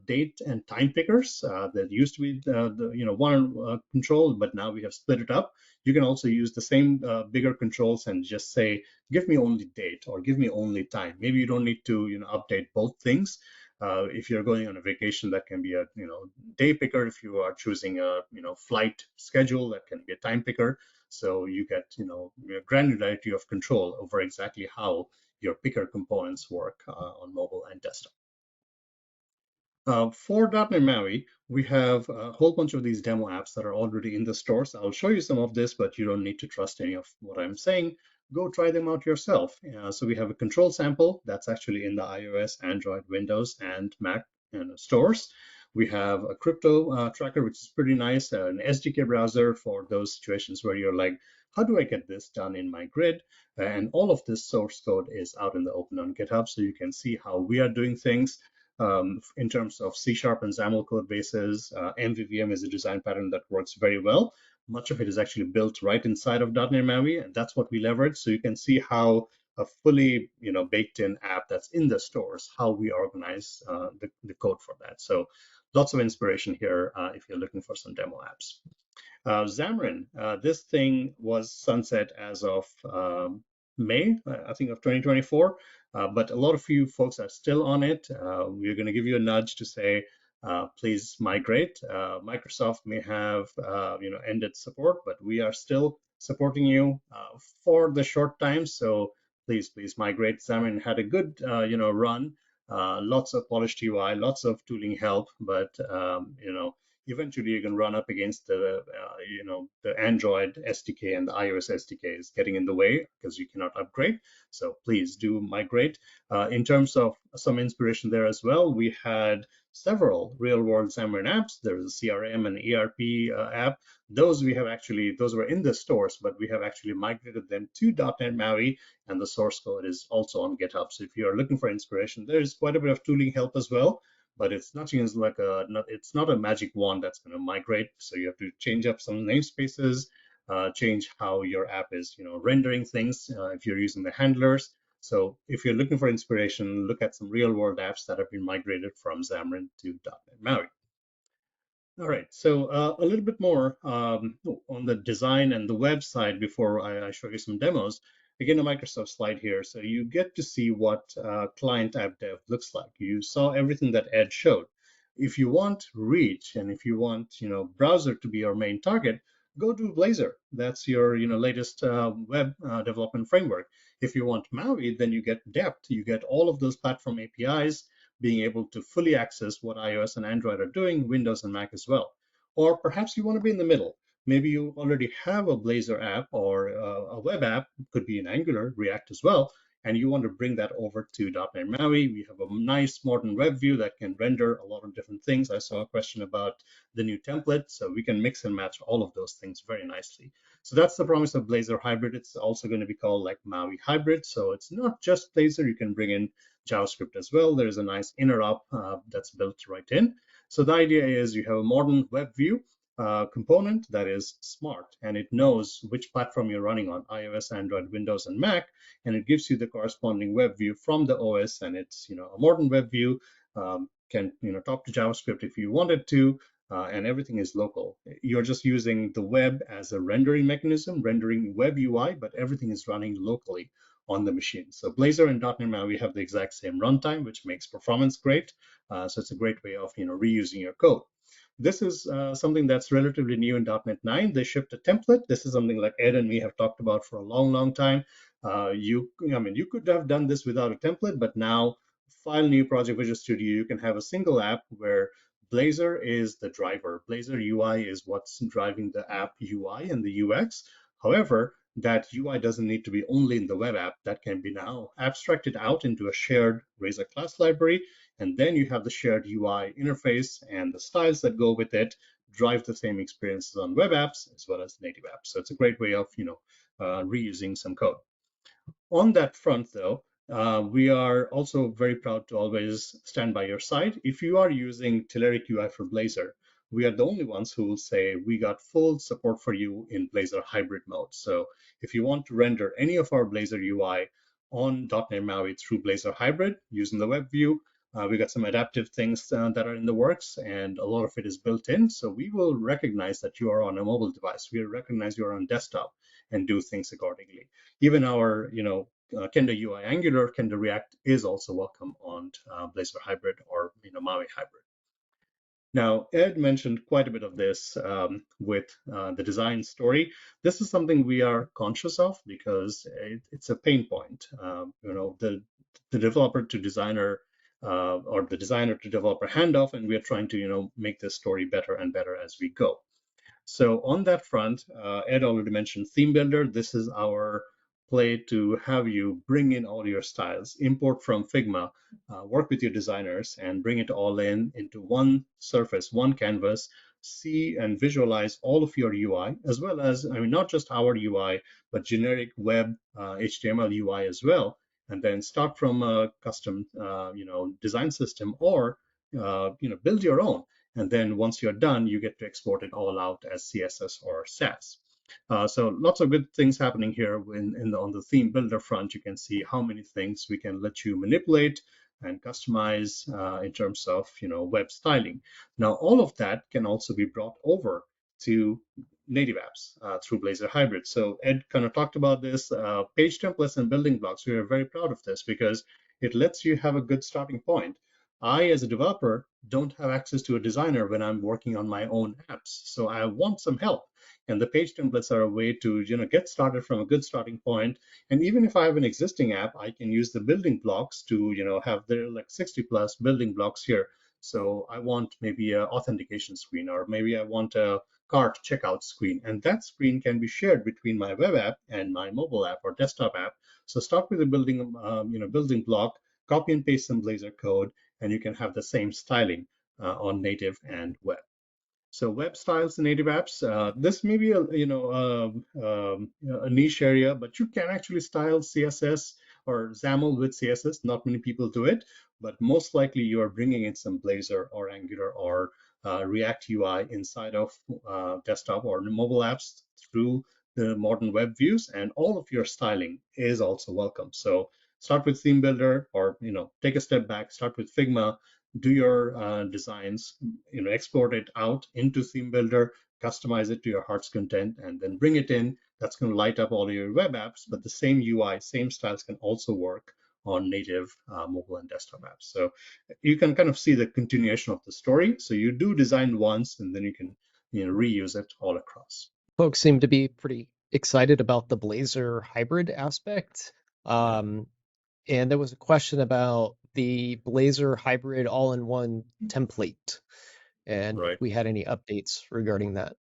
date and time pickers that used to be one control, but now we have split it up. You can also use the same bigger controls and just say, give me only date or give me only time. Maybe you don't need to update both things. If you're going on a vacation, that can be a day picker. If you are choosing a flight schedule, that can be a time picker. So you get granularity of control over exactly how your picker components work on mobile and desktop. For .NET MAUI, we have a whole bunch of these demo apps that are already in the stores. I'll show you some of this, but you don't need to trust any of what I'm saying. Go try them out yourself. So we have a control sample that's actually in the iOS, Android, Windows, and Mac stores. We have a crypto tracker, which is pretty nice, an SDK browser for those situations where you're like, how do I get this done in my grid? And all of this source code is out in the open on GitHub, so you can see how we are doing things. In terms of C# and XAML code bases, MVVM is a design pattern that works very well. Much of it is actually built right inside of .NET MAUI, and that's what we leverage. So you can see how a fully baked-in app that's in the stores, how we organize the code for that. So lots of inspiration here if you're looking for some demo apps. Xamarin, this thing was sunset as of May, I think, of 2024. But a lot of you folks are still on it. We're going to give you a nudge to say, please migrate. Microsoft may have ended support, but we are still supporting you for the short time. So please migrate. Xamarin had a good run. Lots of polished UI, lots of tooling help, but eventually you can run up against the Android SDK and the iOS SDK is getting in the way because you cannot upgrade. So please do migrate. In terms of some inspiration there as well, we had several real-world Xamarin apps. There's a CRM and ERP app. Those were in the stores, but we have actually migrated them to .NET MAUI, and the source code is also on GitHub. So if you are looking for inspiration, there's quite a bit of tooling help as well. But it's not a magic wand that's going to migrate. So you have to change up some namespaces, change how your app is rendering things if you're using the handlers. So if you're looking for inspiration, look at some real world apps that have been migrated from Xamarin to .NET MAUI. All right, so a little bit more on the design and the website before I show you some demos. Again, a Microsoft slide here. So you get to see what client app dev looks like. You saw everything that Ed showed. If you want reach and if you want browser to be your main target, go to Blazor. That's your latest web development framework. If you want MAUI, then you get depth. You get all of those platform APIs, being able to fully access what iOS and Android are doing, Windows and Mac as well. Or perhaps you want to be in the middle. Maybe you already have a Blazor app or a web app, could be in Angular, React as well, and you want to bring that over to .NET MAUI. We have a nice modern web view that can render a lot of different things. I saw a question about the new template, so we can mix and match all of those things very nicely. So that's the promise of Blazor Hybrid. It's also going to be called like MAUI Hybrid. So it's not just Blazor. You can bring in JavaScript as well. There's a nice interop that's built right in. So the idea is you have a modern web view component that is smart, and it knows which platform you're running on, iOS, Android, Windows, and Mac, and it gives you the corresponding web view from the OS. And it's a modern web view, can talk to JavaScript if you wanted to, and everything is local. You're just using the web as a rendering mechanism, rendering web UI, but everything is running locally on the machine. So Blazor and .NET MAUI have the exact same runtime, which makes performance great. So it's a great way of reusing your code. This is something that's relatively new in .NET 9. They shipped a template. This is something like Ed and me have talked about for a long, long time. You could have done this without a template, but now file new project Visual Studio, you can have a single app where Blazor is the driver. Blazor UI is what's driving the app UI and the UX. However, that UI doesn't need to be only in the web app. That can be now abstracted out into a shared Razor class library, and then you have the shared UI interface and the styles that go with it drive the same experiences on web apps as well as native apps. So it's a great way of reusing some code. On that front, though, we are also very proud to always stand by your side. If you are using Telerik UI for Blazor, we are the only ones who will say we got full support for you in Blazor hybrid mode. So if you want to render any of our Blazor UI on .NET MAUI through Blazor hybrid using the web view, we got some adaptive things that are in the works, and a lot of it is built in. So we will recognize that you are on a mobile device. We will recognize you are on desktop and do things accordingly. Even our, Kenda UI Angular, Kenda React is also welcome on Blazor Hybrid or MAUI Hybrid. Now, Ed mentioned quite a bit of this with the design story. This is something we are conscious of because it's a pain point. The developer to designer or the designer to developer handoff, and we are trying to make this story better and better as we go. So on that front, Ed already mentioned Theme Builder. This is our play to have you bring in all your styles, import from Figma, work with your designers, and bring it all into one surface, one canvas, see and visualize all of your UI, as well as, not just our UI, but generic web HTML UI as well, and then start from a custom, design system, or build your own. And then once you're done, you get to export it all out as CSS or Sass. So lots of good things happening here on the theme builder front. You can see how many things we can let you manipulate and customize in terms of web styling. Now, all of that can also be brought over to native apps through Blazor Hybrid. So Ed kind of talked about this, page templates and building blocks. We are very proud of this because it lets you have a good starting point. I, as a developer, don't have access to a designer when I'm working on my own apps. So I want some help. And the page templates are a way to get started from a good starting point. And even if I have an existing app, I can use the building blocks to have there like 60 plus building blocks here. So I want maybe an authentication screen, or maybe I want a cart checkout screen. And that screen can be shared between my web app and my mobile app or desktop app. So start with a building block, copy and paste some Blazor code, and you can have the same styling on native and web. So web styles and native apps, this may be a niche area, but you can actually style CSS or XAML with CSS. Not many people do it, but most likely you are bringing in some Blazor or Angular or React UI inside of desktop or mobile apps through the modern web views, and all of your styling is also welcome. So start with Theme Builder, or take a step back, start with Figma, do your designs, export it out into Theme Builder, customize it to your heart's content, and then bring it in. That's going to light up all your web apps, but the same UI, same styles can also work on native mobile and desktop apps. So you can kind of see the continuation of the story. So you do design once, and then you can reuse it all across. Folks seem to be pretty excited about the Blazor hybrid aspect. And there was a question about the Blazor hybrid all-in-one template, and Right. if we had any updates regarding that.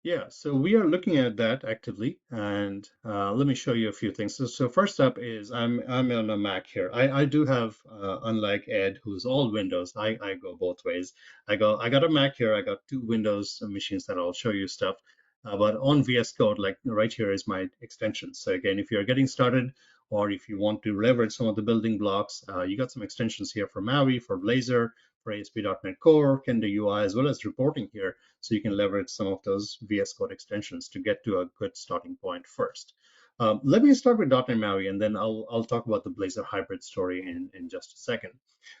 Yeah, so we are looking at that actively, and let me show you a few things. So first up is I'm on a Mac here. I do have, unlike Ed, who's all Windows. I go both ways. I got a Mac here. I got two Windows machines that I'll show you stuff. But on VS Code, like right here is my extension. So again, if you're getting started, or if you want to leverage some of the building blocks, you got some extensions here for MAUI, for Blazor, for ASP.NET Core, Kenda UI, as well as reporting here. So you can leverage some of those VS Code extensions to get to a good starting point first. Let me start with .NET MAUI, and then I'll talk about the Blazor hybrid story in just a second.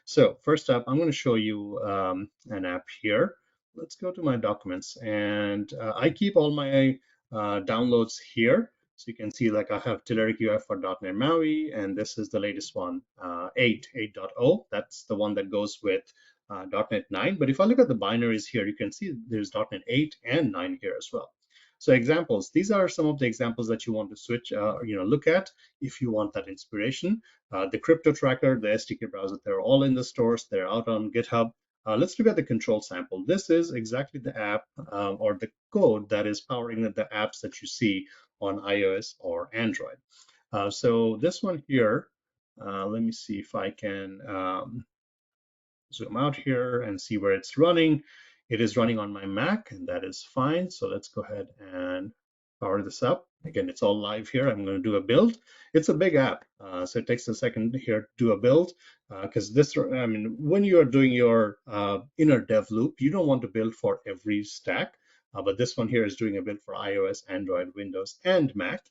So first up, I'm going to show you an app here. Let's go to my documents, and I keep all my downloads here. So you can see, like, I have Telerik UI for .NET MAUI, and this is the latest one, 8.0. That's the one that goes with .NET 9. But if I look at the binaries here, you can see there's .NET 8 and 9 here as well. So examples, these are some of the examples that you want to switch, look at if you want that inspiration. The crypto tracker, the SDK browser, they're all in the stores. They're out on GitHub. Let's look at the control sample. This is exactly the app or the code that is powering the apps that you see on iOS or Android. So this one here, let me see if I can zoom out here and see where it's running. It is running on my Mac, and that is fine. So let's go ahead and power this up. Again, it's all live here. I'm going to do a build. It's a big app, so it takes a second here to do a build, because when you are doing your inner dev loop, you don't want to build for every stack, but this one here is doing a build for iOS, Android, Windows, and Mac,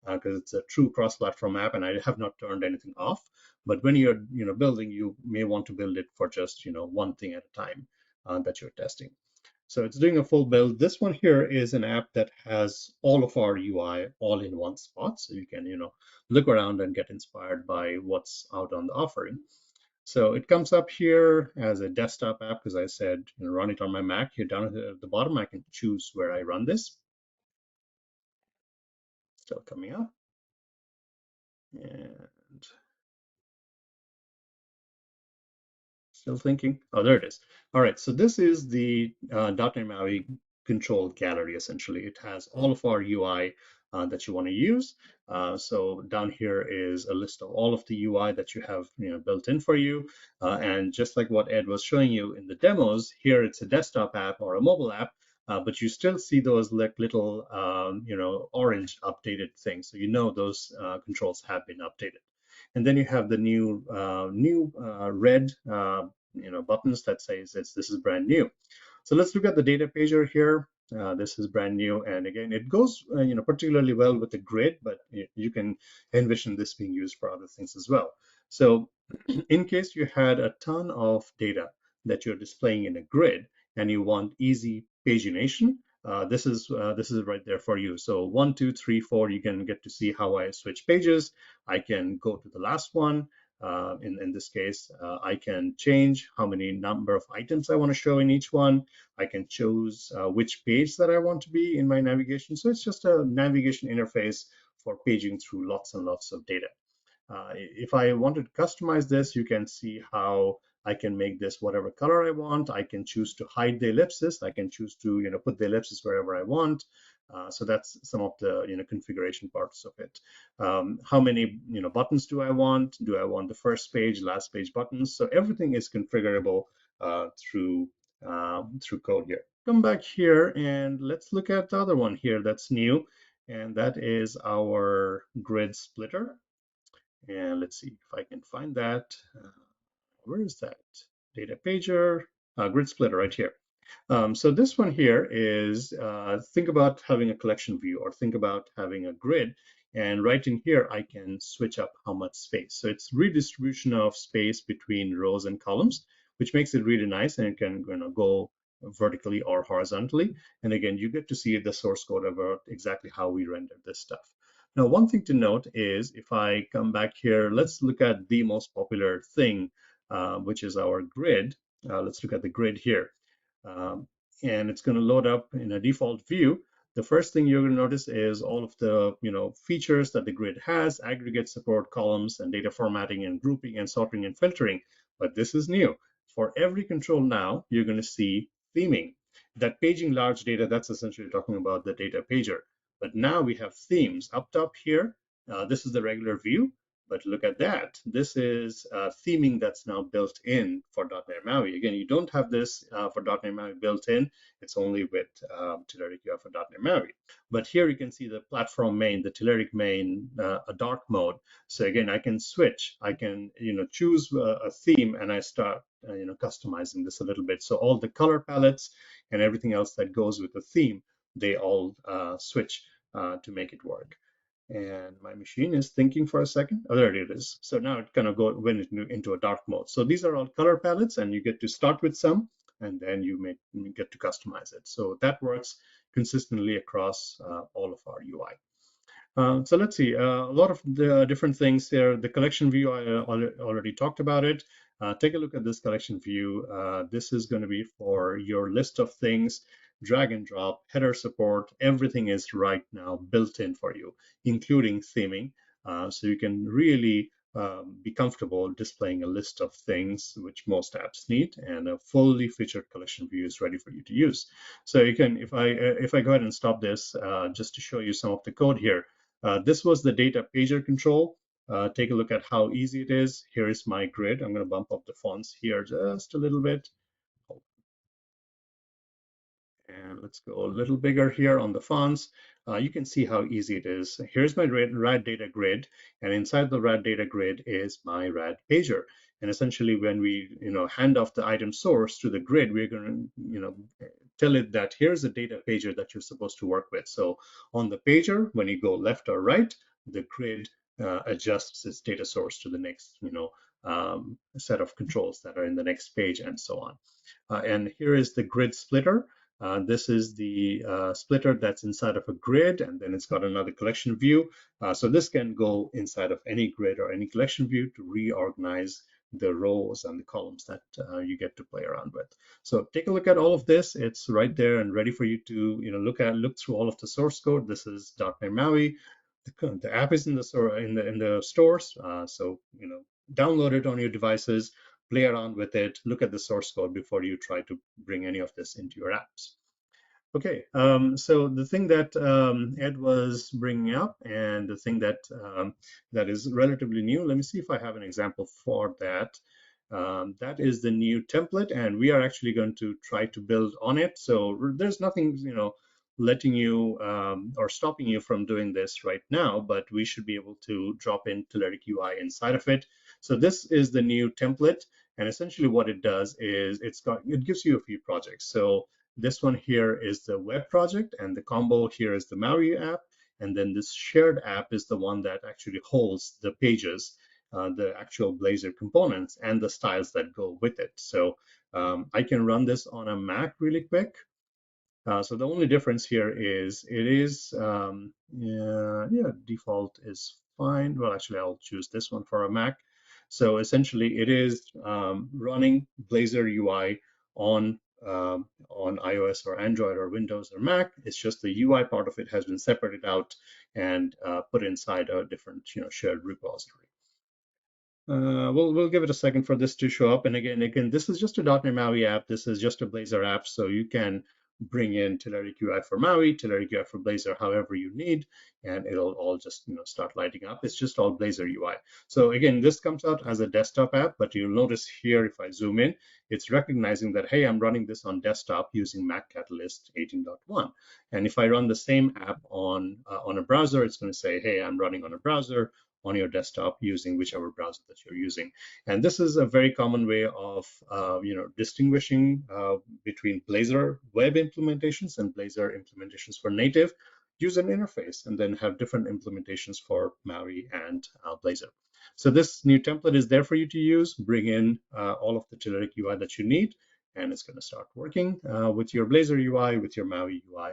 because it's a true cross-platform app, and I have not turned anything off. But when you're building, you may want to build it for just one thing at a time that you're testing. So it's doing a full build. This one here is an app that has all of our UI all in one spot, so you can look around and get inspired by what's out on the offering. So it comes up here as a desktop app, because I said run it on my Mac. Here down at the bottom, I can choose where I run this. Still coming up. And still thinking. Oh, there it is. All right, so this is the .NET MAUI control gallery, essentially. It has all of our UI that you want to use. So down here is a list of all of the UI that you have built in for you. And just like what Ed was showing you in the demos, here it's a desktop app or a mobile app, but you still see those like little orange updated things. So those controls have been updated. And then you have the new red buttons that says this is brand new. So let's look at the DataPager here. This is brand new, and again, it goes particularly well with the grid, but you can envision this being used for other things as well. So in case you had a ton of data that you're displaying in a grid and you want easy pagination, this is right there for you. So 1, 2, 3, 4, you can get to see how I switch pages. I can go to the last one. In this case, I can change how many number of items I want to show in each one. I can choose which page that I want to be in my navigation. So it's just a navigation interface for paging through lots and lots of data. If I wanted to customize this, you can see how I can make this whatever color I want. I can choose to hide the ellipsis. I can choose to put the ellipsis wherever I want. So that's some of the configuration parts of it. How many buttons do I want? Do I want the first page, last page buttons? So everything is configurable through code here. Come back here and let's look at the other one here that's new, and that is our GridSplitter. And let's see if I can find that. Where is that? DataPager, GridSplitter right here. So this one here is, think about having a collection view, or think about having a grid. And right in here, I can switch up how much space. So it's redistribution of space between rows and columns, which makes it really nice, and it can go vertically or horizontally. And again, you get to see the source code about exactly how we render this stuff. Now, one thing to note is if I come back here, let's look at the most popular thing, which is our grid. Let's look at the grid here. And it's going to load up in a default view. The first thing you're going to notice is all of the features that the grid has: aggregate support, columns, and data formatting, and grouping, and sorting, and filtering. But this is new. For every control now, you're going to see theming. That paging large data, that's essentially talking about the data pager. But now we have themes up top here. This is the regular view. But look at that. This is theming that's now built in for .NET MAUI. Again, you don't have this for .NET MAUI built in. It's only with Telerik UI for .NET MAUI. But here you can see the platform main, the Telerik main, a dark mode. So again, I can switch. I can choose a theme, and I start customizing this a little bit. So all the color palettes and everything else that goes with the theme, they all switch to make it work. And my machine is thinking for a second. Oh, there it is. So now it kind of went into a dark mode. So these are all color palettes, and you get to start with some, and then you get to customize it. So that works consistently across all of our UI. So let's see, a lot of the different things here. The collection view, I already talked about it. Take a look at this collection view. This is going to be for your list of things, drag and drop, header support. Everything is right now built in for you, including theming. So you can really be comfortable displaying a list of things which most apps need, and a fully featured collection view is ready for you to use. So you can, if I go ahead and stop this, just to show you some of the code here. This was the DataPager control. Take a look at how easy it is. Here is my grid. I'm going to bump up the fonts here just a little bit. And let's go a little bigger here on the fonts. You can see how easy it is. Here's my RAD data grid, and inside the RAD data grid is my RAD pager. And essentially, when we hand off the item source to the grid, we're going to tell it that here's a data pager that you're supposed to work with. So on the pager, when you go left or right, the grid adjusts its data source to the next set of controls that are in the next page, and so on. And here is the GridSplitter. This is the splitter that's inside of a grid, and then it's got another collection view. So this can go inside of any grid or any collection view to reorganize the rows and the columns that you get to play around with. So take a look at all of this. It's right there and ready for you to look through all of the source code. This is .NET MAUI. The app is in the stores, so download it on your devices, play around with it, look at the source code before you try to bring any of this into your apps. Okay, so the thing that Ed was bringing up, and the thing that that is relatively new, let me see if I have an example for that. That is the new template, and we are actually going to try to build on it. So there's nothing, letting you or stopping you from doing this right now, but we should be able to drop in Telerik UI inside of it. So this is the new template, and essentially what it does is it gives you a few projects. So this one here is the web project, and the combo here is the MAUI app, and then this shared app is the one that actually holds the pages, the actual Blazor components and the styles that go with it. So I can run this on a Mac really quick. So the only difference here is it is, default is fine. Well, actually, I'll choose this one for a Mac. So essentially, it is running Blazor UI on iOS or Android or Windows or Mac. It's just the UI part of it has been separated out and put inside a different shared repository. We'll give it a second for this to show up. And again, this is just a .NET MAUI app. This is just a Blazor app, so you can bring in Telerik UI for MAUI, Telerik UI for Blazor, however you need, and it'll all just start lighting up. It's just all Blazor UI. So again, this comes out as a desktop app, but you'll notice here, if I zoom in, it's recognizing that, hey, I'm running this on desktop using Mac Catalyst 18.1. And if I run the same app on a browser, it's going to say, hey, I'm running on a browser on your desktop using whichever browser that you're using. And this is a very common way of distinguishing between Blazor web implementations and Blazor implementations for native user interface, and then have different implementations for MAUI and Blazor. So this new template is there for you to use. Bring in all of the Telerik UI that you need, and it's going to start working with your Blazor UI, with your MAUI UI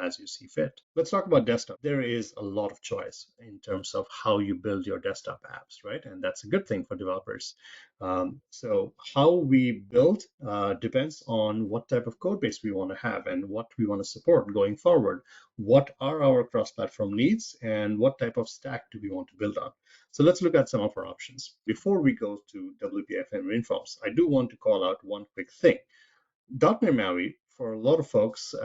as you see fit. Let's talk about desktop. There is a lot of choice in terms of how you build your desktop apps, right? And that's a good thing for developers. So how we build depends on what type of code base we want to have and what we want to support going forward. What are our cross-platform needs, and what type of stack do we want to build on? So let's look at some of our options. Before we go to WPF and WinForms, I do want to call out one quick thing. .NET MAUI for a lot of folks,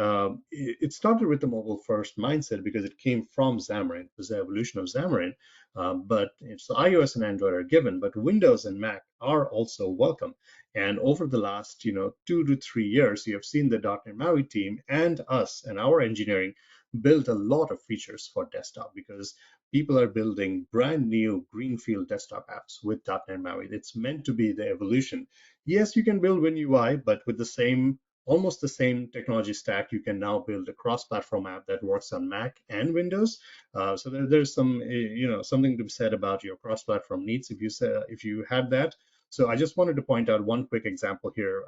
it started with the mobile first mindset because it came from Xamarin. It was the evolution of Xamarin. But it's iOS and Android are given, but Windows and Mac are also welcome. And over the last, 2 to 3 years, you have seen the .NET MAUI team and us and our engineering build a lot of features for desktop because people are building brand new greenfield desktop apps with .NET MAUI. It's meant to be the evolution. Yes, you can build WinUI, but with the same almost the same technology stack, you can now build a cross-platform app that works on Mac and Windows. So there's some, something to be said about your cross-platform needs if you had that. So I just wanted to point out one quick example here.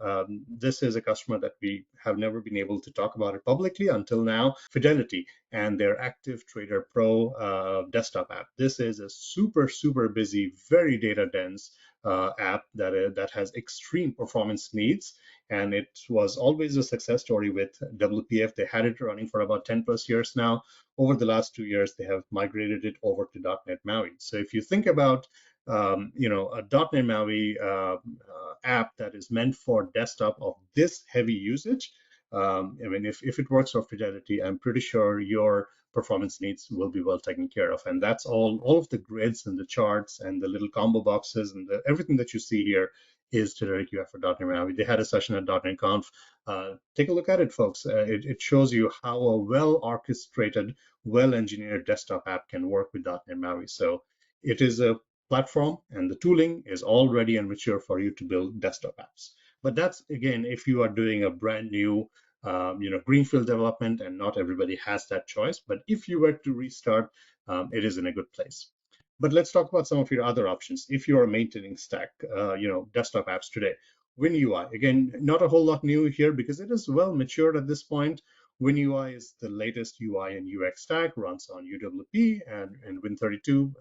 This is a customer that we have never been able to talk about it publicly until now, Fidelity and their Active Trader Pro desktop app. This is a super, super busy, very data dense app that has extreme performance needs. And it was always a success story with WPF. They had it running for about 10 plus years now. Over the last 2 years, they have migrated it over to .NET MAUI. So if you think about a .NET MAUI app that is meant for desktop of this heavy usage, I mean, if it works for Fidelity, I'm pretty sure your performance needs will be well taken care of. And that's all of the grids and the charts and the little combo boxes and everything that you see here is Telerik UI for .NET MAUI. They had a session at .NET Conf. Take a look at it, folks. It shows you how a well-orchestrated, well-engineered desktop app can work with .NET MAUI. So it is a platform, and the tooling is all ready and mature for you to build desktop apps. But that's, again, if you are doing a brand new greenfield development, and not everybody has that choice. But if you were to restart, it is in a good place. But let's talk about some of your other options. If you are maintaining stack, desktop apps today, WinUI, again, not a whole lot new here because it is well matured at this point. WinUI is the latest UI and UX stack, runs on UWP and Win32,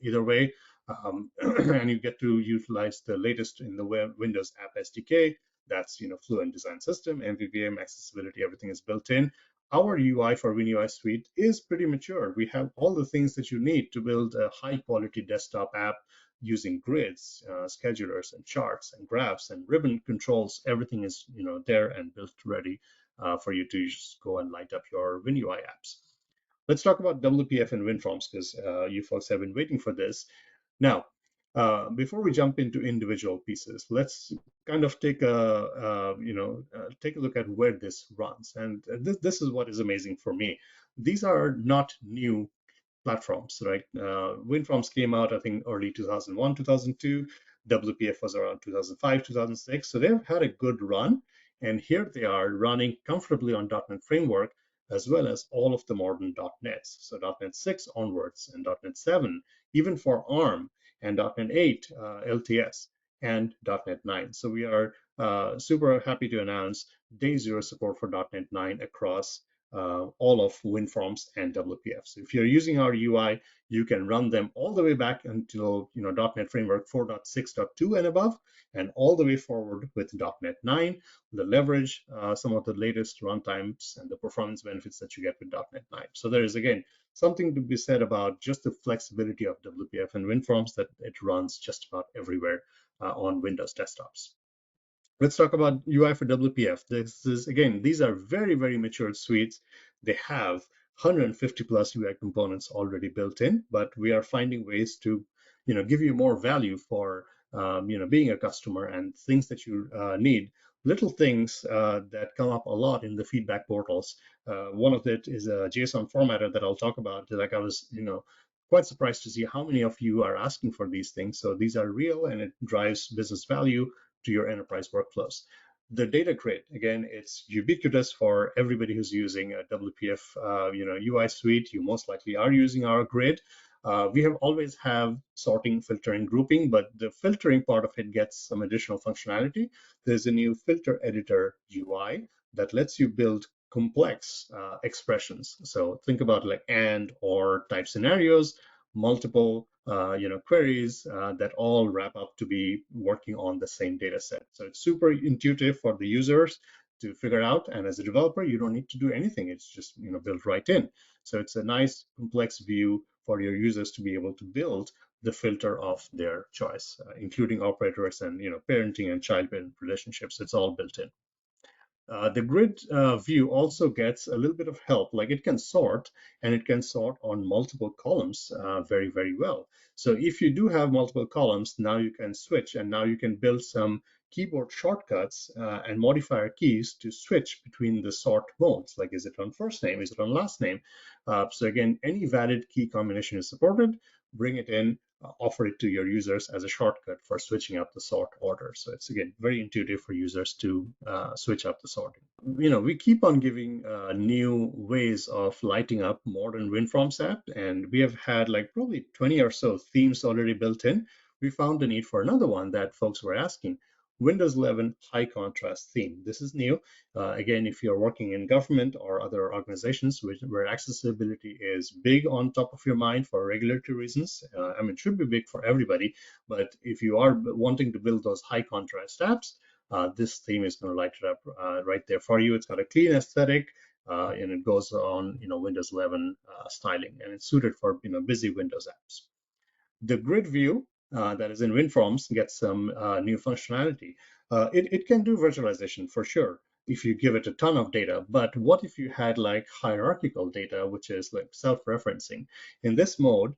either way. And you get to utilize the latest in the Windows App SDK. That's Fluent Design System, MVVM, accessibility, everything is built in. Our UI for WinUI Suite is pretty mature. We have all the things that you need to build a high-quality desktop app using grids, schedulers, and charts, and graphs, and ribbon controls. Everything is there and built ready for you to just go and light up your WinUI apps. Let's talk about WPF and WinForms because you folks have been waiting for this. Now, before we jump into individual pieces, let's kind of take a look at where this runs. And this is what is amazing for me. These are not new platforms, right? WinForms came out, I think, early 2001, 2002. WPF was around 2005, 2006. So they've had a good run. And here they are running comfortably on .NET Framework, as well as all of the modern .NETs. So .NET 6 onwards and .NET 7, even for ARM, and .NET 8 LTS, and .NET 9. So we are super happy to announce day zero support for .NET 9 across all of WinForms and WPF. So if you're using our UI, you can run them all the way back until .NET Framework 4.6.2 and above, and all the way forward with .NET 9, the leverage some of the latest runtimes and the performance benefits that you get with .NET 9. So there is, again, something to be said about just the flexibility of WPF and WinForms, that it runs just about everywhere on Windows desktops. Let's talk about UI for WPF. These are very, very matured suites. They have 150 plus UI components already built in, but we are finding ways to, give you more value for, being a customer and things that you need. Little things that come up a lot in the feedback portals. One of it is a JSON formatter that I'll talk about. Like I was, quite surprised to see how many of you are asking for these things. So these are real and it drives business value to your enterprise workflows. The data grid, again, it's ubiquitous for everybody who's using a WPF UI suite. You most likely are using our grid. We have always have sorting, filtering, grouping, but the filtering part of it gets some additional functionality. There's a new filter editor UI that lets you build complex expressions. So think about like and, or type scenarios, multiple queries that all wrap up to be working on the same data set. So it's super intuitive for the users to figure out. And as a developer, you don't need to do anything. It's just built right in. So it's a nice complex view for your users to be able to build the filter of their choice, including operators and parenting and child-parent relationships. It's all built in. The grid view also gets a little bit of help, like it can sort, and it can sort on multiple columns very, very well. So if you do have multiple columns, now you can switch, and now you can build some keyboard shortcuts and modifier keys to switch between the sort modes, like is it on first name, is it on last name? So again, any valid key combination is supported. Bring it in, offer it to your users as a shortcut for switching up the sort order. So it's again very intuitive for users to switch up the sorting. We keep on giving new ways of lighting up modern WinForms app, and we have had like probably 20 or so themes already built in. We found the need for another one that folks were asking. Windows 11 high contrast theme. This is new. Again, if you're working in government or other organizations where accessibility is big on top of your mind for regulatory reasons, I mean, it should be big for everybody, but if you are wanting to build those high contrast apps, this theme is going to light it up right there for you. It's got a clean aesthetic, and it goes on, Windows 11 styling, and it's suited for, busy Windows apps. The grid view that is in WinForms gets some new functionality. It can do virtualization for sure if you give it a ton of data, but what if you had like hierarchical data, which is like self-referencing? In this mode,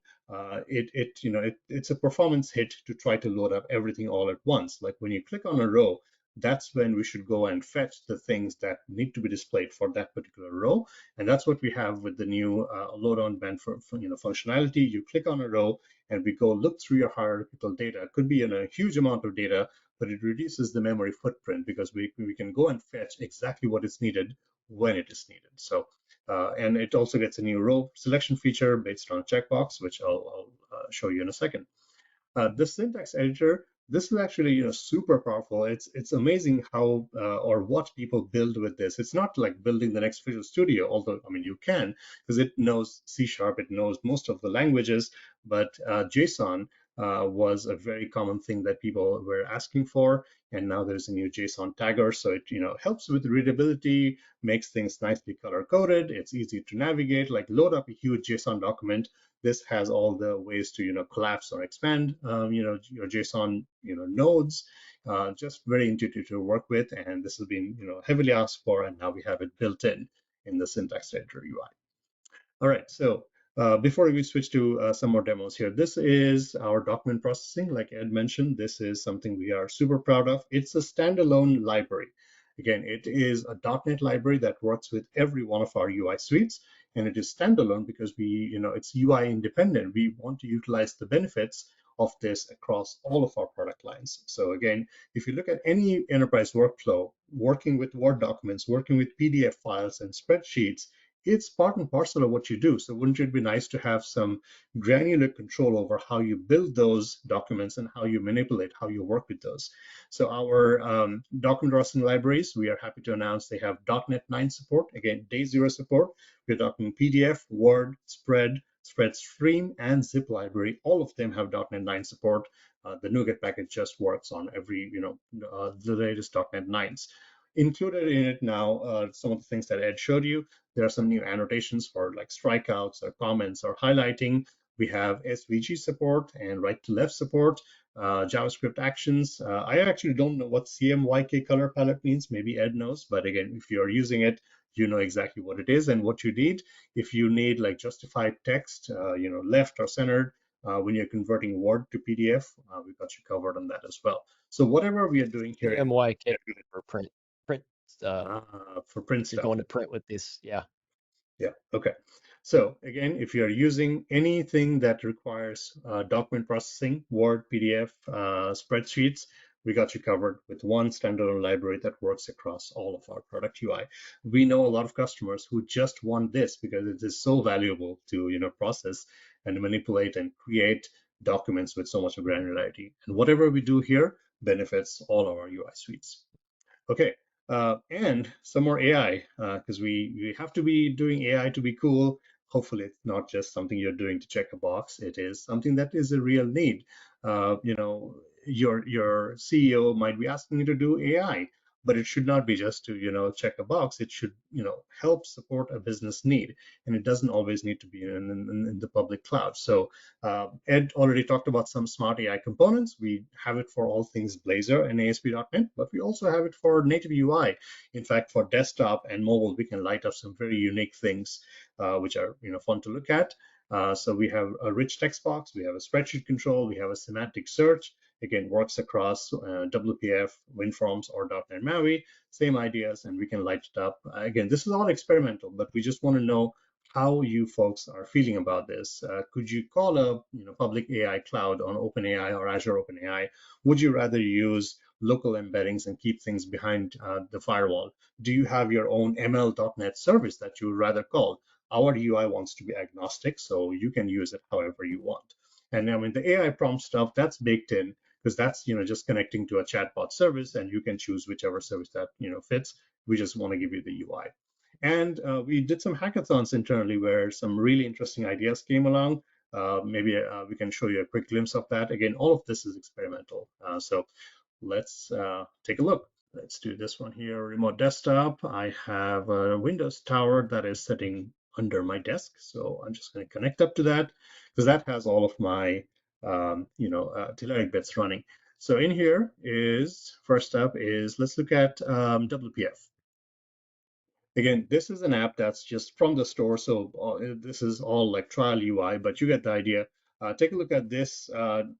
it's a performance hit to try to load up everything all at once. Like when you click on a row, that's when we should go and fetch the things that need to be displayed for that particular row. And that's what we have with the new load on band for functionality. You click on a row and we go look through your hierarchical data. It could be in a huge amount of data, but it reduces the memory footprint because we can go and fetch exactly what is needed when it is needed. So, and it also gets a new row selection feature based on a checkbox, which I'll show you in a second. The syntax editor, this is actually super powerful. It's amazing how or what people build with this. It's not like building the next Visual Studio, although I mean you can, because it knows C#, it knows most of the languages, but JSON was a very common thing that people were asking for, and now there's a new JSON tagger, so it helps with readability, makes things nicely color coded. It's easy to navigate. Like load up a huge JSON document. This has all the ways to collapse or expand your JSON nodes. Just very intuitive to work with, and this has been heavily asked for, and now we have it built in the syntax editor UI. All right, so before we switch to some more demos here, this is our document processing. Like Ed mentioned, this is something we are super proud of. It's a standalone library. Again, it is a .NET library that works with every one of our UI suites, and it is standalone because it's UI independent. We want to utilize the benefits of this across all of our product lines. So again, if you look at any enterprise workflow, working with Word documents, working with PDF files and spreadsheets, it's part and parcel of what you do. So wouldn't it be nice to have some granular control over how you build those documents and how you manipulate, how you work with those? So our document processing libraries, we are happy to announce they have .NET 9 support. Again, day 0 support. We're talking PDF, Word, Spread Stream, and Zip library. All of them have .NET 9 support. The NuGet package just works on every, the latest .NET 9s. Included in it now, some of the things that Ed showed you. There are some new annotations for like strikeouts or comments or highlighting. We have SVG support and right to left support, JavaScript actions. I actually don't know what CMYK color palette means. Maybe Ed knows, but again, if you're using it, you know exactly what it is and what you need. If you need like justified text, left or centered, when you're converting Word to PDF, we've got you covered on that as well. So whatever we are doing here, MYK for print. for print You're stuff. going to print with this, yeah. Yeah, okay. So again, if you're using anything that requires document processing, Word, PDF, spreadsheets, we got you covered with one standalone library that works across all of our product UI. We know a lot of customers who just want this because it is so valuable to process and manipulate and create documents with so much granularity. And whatever we do here benefits all of our UI suites. Okay, and some more AI, because we have to be doing AI to be cool. Hopefully, it's not just something you're doing to check a box. It is something that is a real need. Your CEO might be asking you to do AI. but it should not be just to, check a box. It should, help support a business need, and it doesn't always need to be in the public cloud. So Ed already talked about some smart AI components. We have it for all things Blazor and ASP.NET, but we also have it for native UI. In fact, for desktop and mobile, we can light up some very unique things, which are, fun to look at. So we have a rich text box, we have a spreadsheet control, we have a semantic search. Again, works across WPF, WinForms, or .NET MAUI, same ideas, and we can light it up. Again, this is all experimental, but we just want to know how you folks are feeling about this. Could you call a public AI cloud on OpenAI or Azure OpenAI? Would you rather use local embeddings and keep things behind the firewall? Do you have your own ML.NET service that you would rather call? Our UI wants to be agnostic, so you can use it however you want. And I mean, the AI prompt stuff, that's baked in, because that's just connecting to a chatbot service, and you can choose whichever service that fits. We just want to give you the UI. And we did some hackathons internally where some really interesting ideas came along. Maybe we can show you a quick glimpse of that. Again, all of this is experimental. So let's take a look. Let's do this one here, remote desktop. I have a Windows tower that is sitting under my desk. So I'm just going to connect up to that, because that has all of my Telerik bits running. So in here is, first up is, let's look at WPF. Again, this is an app that's just from the store, so this is all like trial UI, but you get the idea. Take a look at this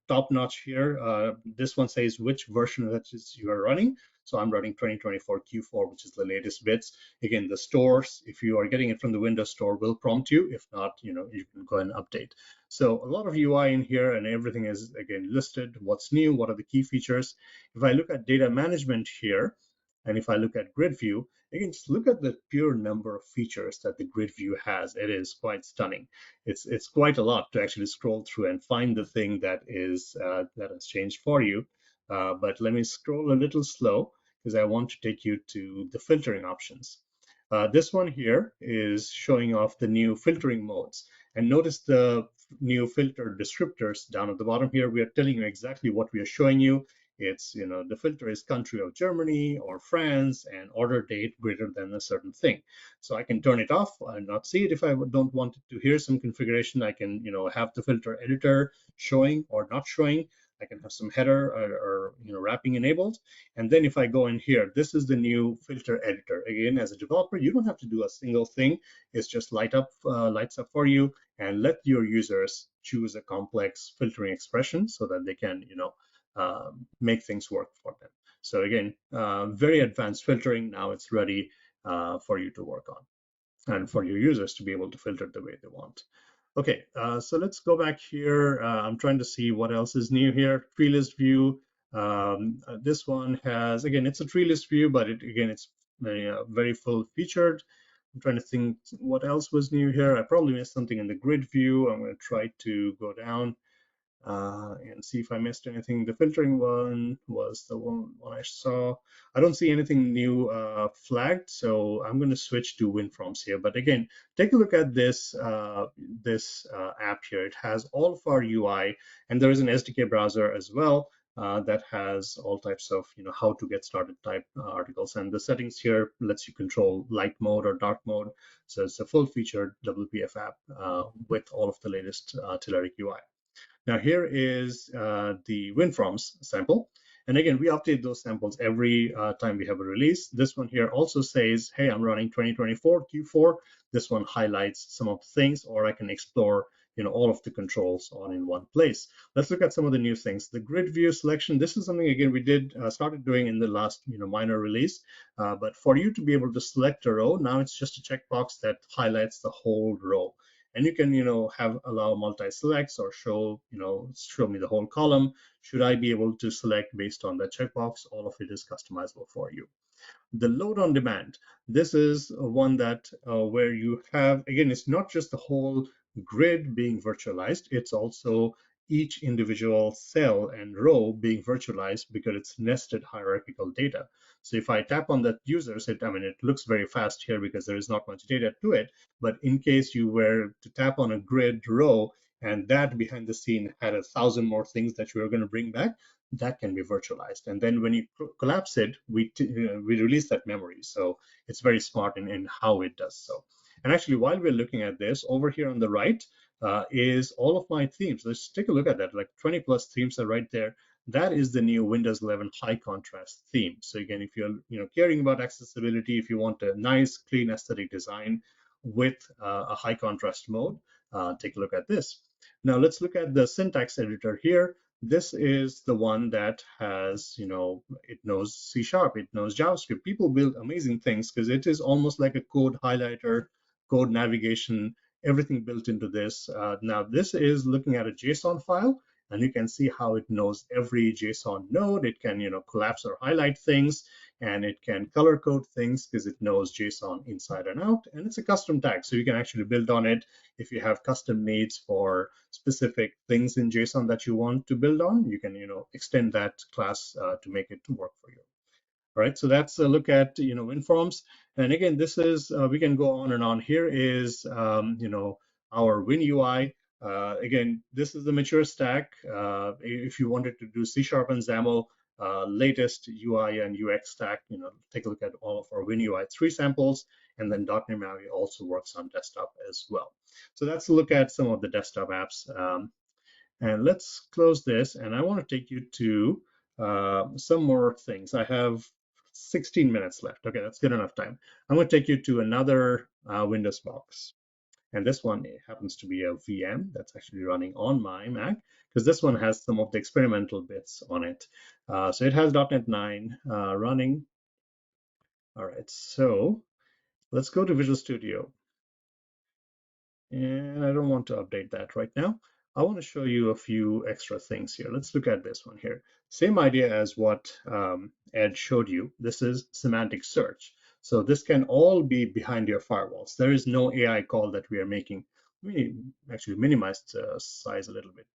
top notch here. This one says which version of that is you are running. So I'm running 2024 Q4, which is the latest bits. Again, the stores, if you are getting it from the Windows Store, will prompt you. If not, you can go and update. So a lot of UI in here, and everything is, again, listed. What's new? What are the key features? If I look at data management here, and if I look at grid view, again, just look at the pure number of features that the grid view has. It is quite stunning. It's quite a lot to actually scroll through and find the thing that has changed for you. But let me scroll a little slow, because I want to take you to the filtering options. This one here is showing off the new filtering modes. And notice the new filter descriptors down at the bottom here. We are telling you exactly what we are showing you. It's, the filter is country of Germany or France and order date greater than a certain thing. So I can turn it off and not see it if I don't want it to. Here's some configuration. I can, have the filter editor showing or not showing. I can have some header or wrapping enabled. And then if I go in here, this is the new filter editor. Again, as a developer, you don't have to do a single thing. It's just lights up for you, and let your users choose a complex filtering expression so that they can, make things work for them. So again, very advanced filtering. Now it's ready for you to work on, and for your users to be able to filter the way they want. Okay, so let's go back here. I'm trying to see what else is new here. Tree list view. This one has, again, it's a tree list view, but it's very full featured. I'm trying to think what else was new here. I probably missed something in the grid view. I'm going to try to go down and see if I missed anything. The filtering one was the one I saw. I don't see anything new flagged, so I'm going to switch to WinForms here. But again, take a look at this app here. It has all of our UI, and there is an SDK browser as well that has all types of how to get started type articles. And the settings here lets you control light mode or dark mode. So it's a full-featured WPF app with all of the latest Telerik UI. Now here is the WinForms sample. And again, we update those samples every time we have a release. This one here also says, hey, I'm running 2024 Q4. This one highlights some of the things, or I can explore all of the controls all in one place. Let's look at some of the new things. The grid view selection, this is something, again, we did started doing in the last minor release. But for you to be able to select a row, now it's just a checkbox that highlights the whole row. And you can, allow multi-selects or show me the whole column. Should I be able to select based on the checkbox? All of it is customizable for you. The load on demand. This is one that where you have, again, it's not just the whole grid being virtualized. It's also each individual cell and row being virtualized because it's nested hierarchical data. So if I tap on that users, it looks very fast here because there is not much data to it. But in case you were to tap on a grid row and that behind the scene had 1,000 more things that you were going to bring back. That can be virtualized, and then when you collapse it, we release that memory. So it's very smart in how it does so. And actually, while we're looking at this, over here on the right is all of my themes. Let's take a look at that. Like 20 plus themes are right there. That is the new Windows 11 high contrast theme. So again, if you're caring about accessibility, if you want a nice, clean aesthetic design with a high contrast mode, take a look at this. Now let's look at the syntax editor here. This is the one that has, it knows C#, it knows JavaScript. People build amazing things because it is almost like a code highlighter, code navigation, everything built into this. Now this is looking at a JSON file, and you can see how it knows every JSON node. It can, collapse or highlight things, and it can color code things because it knows JSON inside and out. And it's a custom tag, so you can actually build on it if you have custom needs for specific things in JSON that you want to build on. You can, extend that class to make it work for you. All right, so that's a look at WinForms. And again, this is we can go on and on. Here is our WinUI. Again, this is the mature stack. If you wanted to do C# and XAML, latest UI and UX stack, take a look at all of our WinUI 3 samples, and then .NET MAUI also works on desktop as well. So that's a look at some of the desktop apps. And let's close this, and I want to take you to some more things. I have 16 minutes left. Okay, that's good enough time. I'm going to take you to another Windows box. And this one happens to be a VM that's actually running on my Mac, because this one has some of the experimental bits on it. So it has .NET 9 running. All right, so let's go to Visual Studio. And I don't want to update that right now. I want to show you a few extra things here. Let's look at this one here. Same idea as what Ed showed you. This is semantic search. So this can all be behind your firewalls. There is no AI call that we are making. We actually minimized the size a little bit,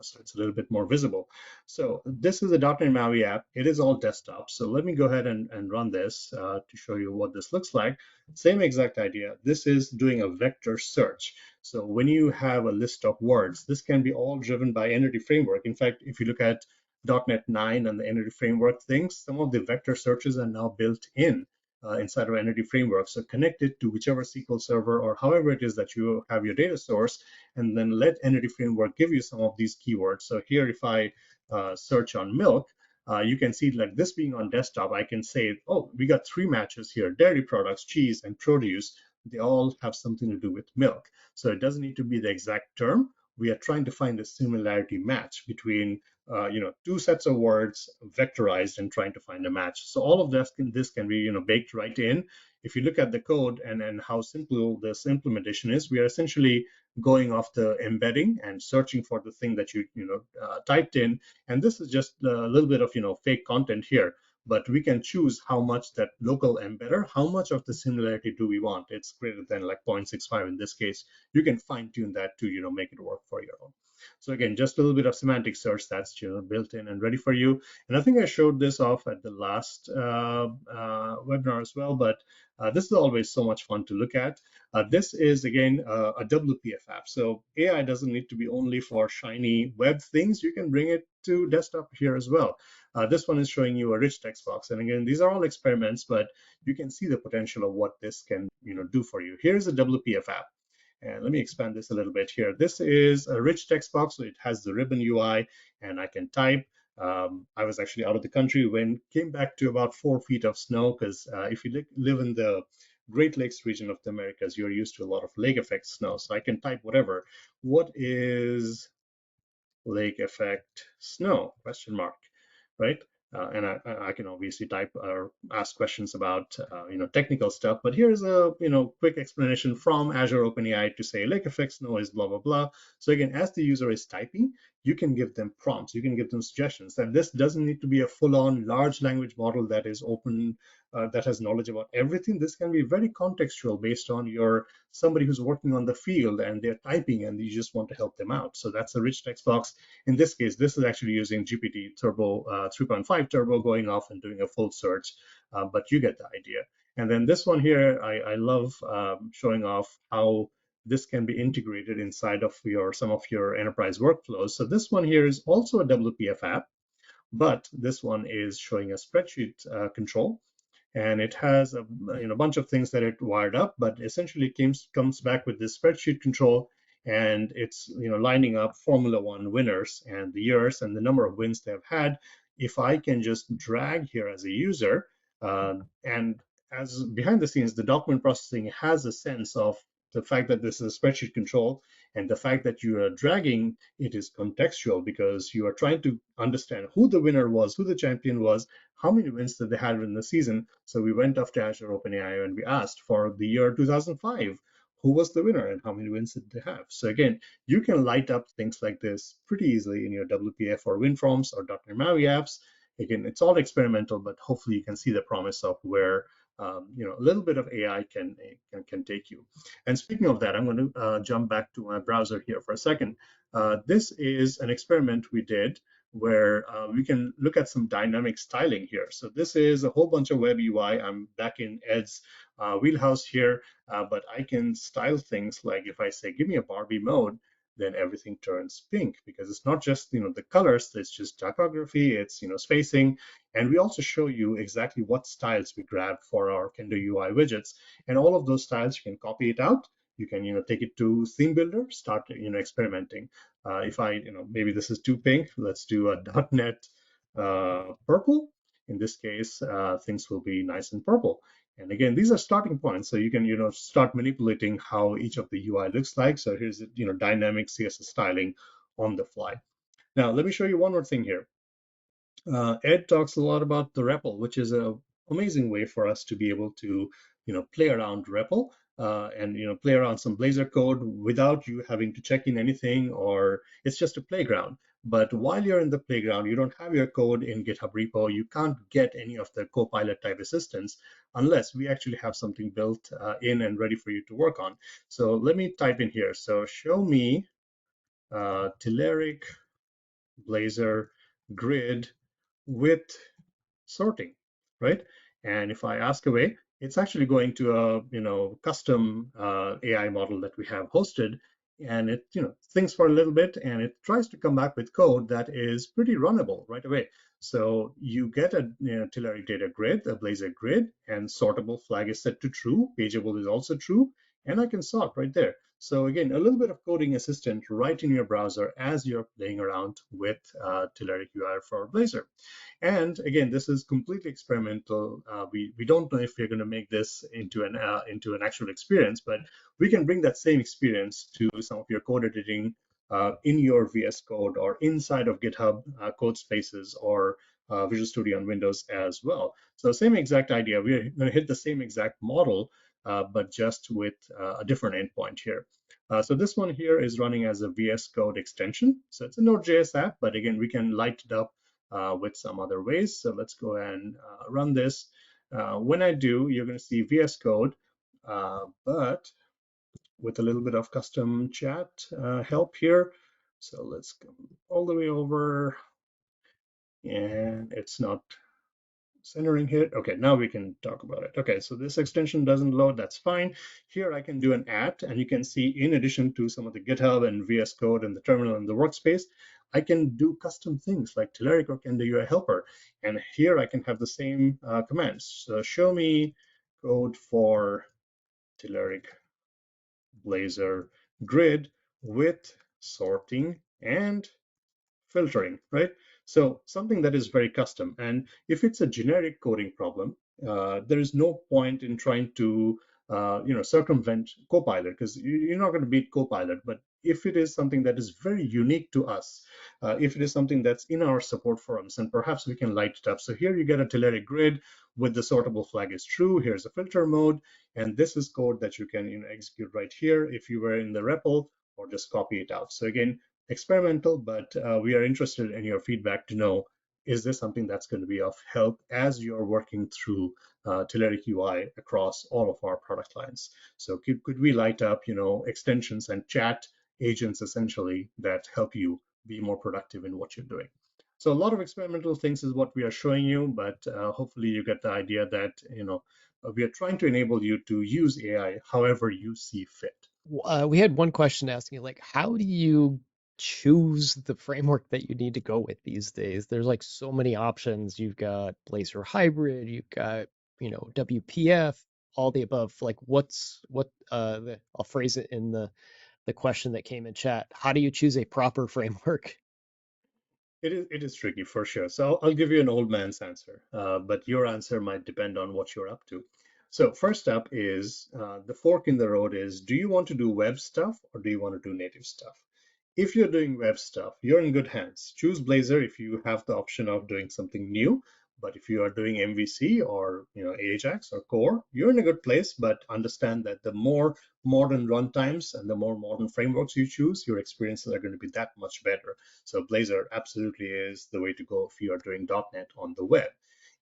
so it's a little bit more visible. So this is a .NET MAUI app. It is all desktop. So let me go ahead and run this to show you what this looks like. Same exact idea. This is doing a vector search. So when you have a list of words, this can be all driven by Entity Framework. In fact, if you look at .NET 9 and the Entity Framework things, some of the vector searches are now built in inside of Entity Framework. So connect it to whichever SQL server or however it is that you have your data source, and then let Entity Framework give you some of these keywords. So here, if I search on milk, you can see like this being on desktop, I can say, oh, we got 3 matches here: dairy products, cheese, and produce. They all have something to do with milk. So it doesn't need to be the exact term. We are trying to find a similarity match between 2 sets of words vectorized and trying to find a match. So all of this can be baked right in. If you look at the code and how simple this implementation is, we are essentially going off the embedding and searching for the thing that you typed in. And this is just a little bit of fake content here, but we can choose how much that local embedder, how much of the similarity do we want. It's greater than like 0.65 in this case. You can fine tune that to make it work for your own. So again, just a little bit of semantic search that's built in and ready for you. And I think I showed this off at the last webinar as well, but this is always so much fun to look at. This is, again, a WPF app. So AI doesn't need to be only for shiny web things. You can bring it to desktop here as well. This one is showing you a rich text box. And again, these are all experiments, but you can see the potential of what this can do for you. Here's a WPF app. And let me expand this a little bit here. This is a rich text box, so it has the ribbon UI, and I can type. I was actually out of the country when came back to about 4 feet of snow, because if you live in the Great Lakes region of the Americas, you're used to a lot of lake effect snow. So I can type whatever. What is lake effect snow? Question mark, right? And I can obviously type or ask questions about technical stuff, but here's a quick explanation from Azure OpenAI to say lake effect snow is blah blah blah. So again, as the user is typing, you can give them prompts, you can give them suggestions. And this doesn't need to be a full-on large language model that is open, that has knowledge about everything. This can be very contextual based on somebody who's working on the field and they're typing and you just want to help them out. So that's a rich text box. In this case, this is actually using GPT Turbo 3.5 Turbo going off and doing a full search, but you get the idea. And then this one here, I love showing off how this can be integrated inside of some of your enterprise workflows. So this one here is also a WPF app, but this one is showing a spreadsheet control, and it has a bunch of things that it wired up, but essentially comes back with this spreadsheet control, and it's lining up Formula One winners and the years and the number of wins they've had. If I can just drag here as a user, and as behind the scenes, the document processing has a sense of the fact that this is a spreadsheet control, and the fact that you are dragging it is contextual because you are trying to understand who the winner was, who the champion was, how many wins did they have in the season. So we went off to Azure OpenAI and we asked for the year 2005, who was the winner and how many wins did they have. So again, you can light up things like this pretty easily in your WPF or WinForms or .NET MAUI apps. Again, it's all experimental, but hopefully you can see the promise of where a little bit of AI can take you. And speaking of that, I'm going to jump back to my browser here for a second. This is an experiment we did where we can look at some dynamic styling here. So this is a whole bunch of web UI. I'm back in Ed's wheelhouse here, but I can style things like if I say, give me a Barbie mode, then everything turns pink because it's not just the colors, it's just typography, it's spacing, and we also show you exactly what styles we grabbed for our Kendo UI widgets, and all of those styles you can copy it out. You can take it to Theme Builder, start experimenting. If I maybe this is too pink, let's do a .NET purple. In this case, things will be nice and purple. And again, these are starting points, so you can start manipulating how each of the UI looks like. So here's dynamic CSS styling on the fly. Now let me show you one more thing here. Ed talks a lot about the REPL, which is an amazing way for us to be able to play around REPL and play around some Blazor code without you having to check in anything, or it's just a playground. But while you're in the playground, you don't have your code in GitHub repo. You can't get any of the Copilot type assistance unless we actually have something built in and ready for you to work on. So let me type in here. So show me Telerik Blazor grid with sorting, right? And if I ask away, it's actually going to a custom AI model that we have hosted, and it thinks for a little bit and it tries to come back with code that is pretty runnable right away. So you get a Telerik data grid, a Blazor grid, and sortable flag is set to true. Pageable is also true, and I can sort right there. So again, a little bit of coding assistant right in your browser as you're playing around with Telerik UI for Blazor. And again, this is completely experimental. We don't know if we're going to make this into an actual experience, but we can bring that same experience to some of your code editing in your VS Code or inside of GitHub code spaces or Visual Studio on Windows as well. So same exact idea. We're going to hit the same exact model, but just with a different endpoint here. So this one here is running as a VS Code extension. So it's a Node.js app, but again, we can light it up with some other ways. So let's go and run this. When I do, you're going to see VS Code, but with a little bit of custom chat help here. So let's go all the way over, and it's not centering hit. Okay, now we can talk about it. Okay, so this extension doesn't load, that's fine. Here I can do an @ and you can see in addition to some of the GitHub and VS Code and the terminal and the workspace, I can do custom things like Telerik or Kendo UI helper. And here I can have the same commands. So show me code for Telerik Blazor grid with sorting and filtering, right? So something that is very custom. And if it's a generic coding problem, there is no point in trying to circumvent Copilot because you're not going to beat Copilot. But if it is something that is very unique to us, if it is something that's in our support forums, and perhaps we can light it up. So here you get a Telerik grid with the sortable flag is true. Here's a filter mode, and this is code that you can execute right here if you were in the REPL, or just copy it out. So again, experimental, but we are interested in your feedback to know, is this something that's going to be of help as you're working through Telerik UI across all of our product lines? So could we light up, extensions and chat agents essentially that help you be more productive in what you're doing? So a lot of experimental things is what we are showing you, but hopefully you get the idea that we are trying to enable you to use AI however you see fit. We had one question asking, like, how do you choose the framework that you need to go with these days? There's like so many options. You've got Blazor Hybrid, you've got, WPF, all the above. Like, I'll phrase it in the question that came in chat. How do you choose a proper framework? It is tricky for sure. So I'll give you an old man's answer, but your answer might depend on what you're up to. So first up is the fork in the road is, do you want to do web stuff or do you want to do native stuff? If you're doing web stuff, you're in good hands. Choose Blazor if you have the option of doing something new. But if you are doing MVC or AJAX or Core, you're in a good place. But understand that the more modern runtimes and the more modern frameworks you choose, your experiences are going to be that much better. So Blazor absolutely is the way to go if you are doing .NET on the web.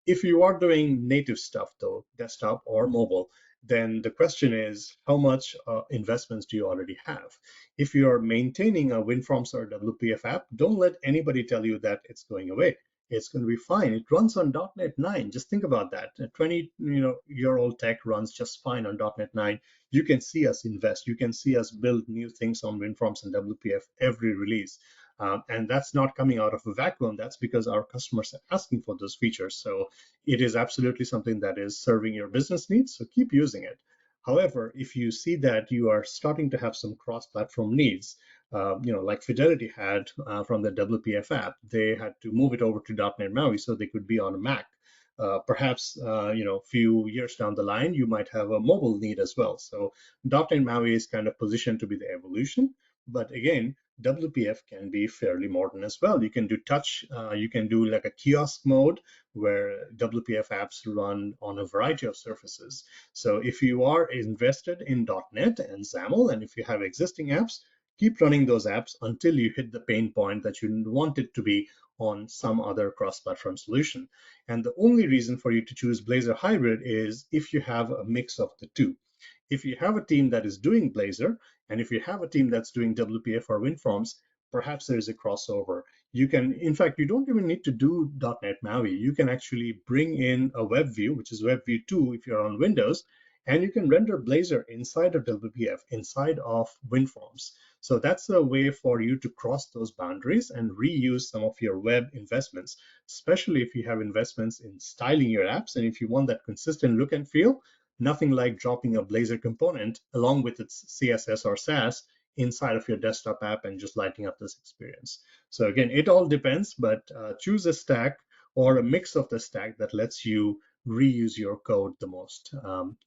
If you are doing native stuff, though, desktop or mobile, then the question is, how much investments do you already have? If you're maintaining a WinForms or WPF app, don't let anybody tell you that it's going away. It's going to be fine. It runs on .NET 9. Just think about that. A 20-year-old tech runs just fine on .NET 9. You can see us invest. You can see us build new things on WinForms and WPF every release. And that's not coming out of a vacuum. That's because our customers are asking for those features. So it is absolutely something that is serving your business needs. So keep using it. However, if you see that you are starting to have some cross-platform needs, like Fidelity had from the WPF app, they had to move it over to .NET MAUI so they could be on a Mac. Perhaps few years down the line, you might have a mobile need as well. So .NET MAUI is kind of positioned to be the evolution, but again, WPF can be fairly modern as well. You can do touch, you can do like a kiosk mode where WPF apps run on a variety of surfaces. So if you are invested in .NET and XAML, and if you have existing apps, keep running those apps until you hit the pain point that you want it to be on some other cross-platform solution. And the only reason for you to choose Blazor Hybrid is if you have a mix of the two. If you have a team that is doing Blazor, and if you have a team that's doing WPF or WinForms, perhaps there is a crossover. You can, in fact, you don't even need to do .NET MAUI. You can actually bring in a web view, which is web view 2 if you're on Windows, and you can render Blazor inside of WPF, inside of WinForms. So that's a way for you to cross those boundaries and reuse some of your web investments, especially if you have investments in styling your apps. And if you want that consistent look and feel, nothing like dropping a Blazor component along with its CSS or Sass inside of your desktop app and just lighting up this experience. So again, it all depends, but choose a stack or a mix of the stack that lets you reuse your code the most,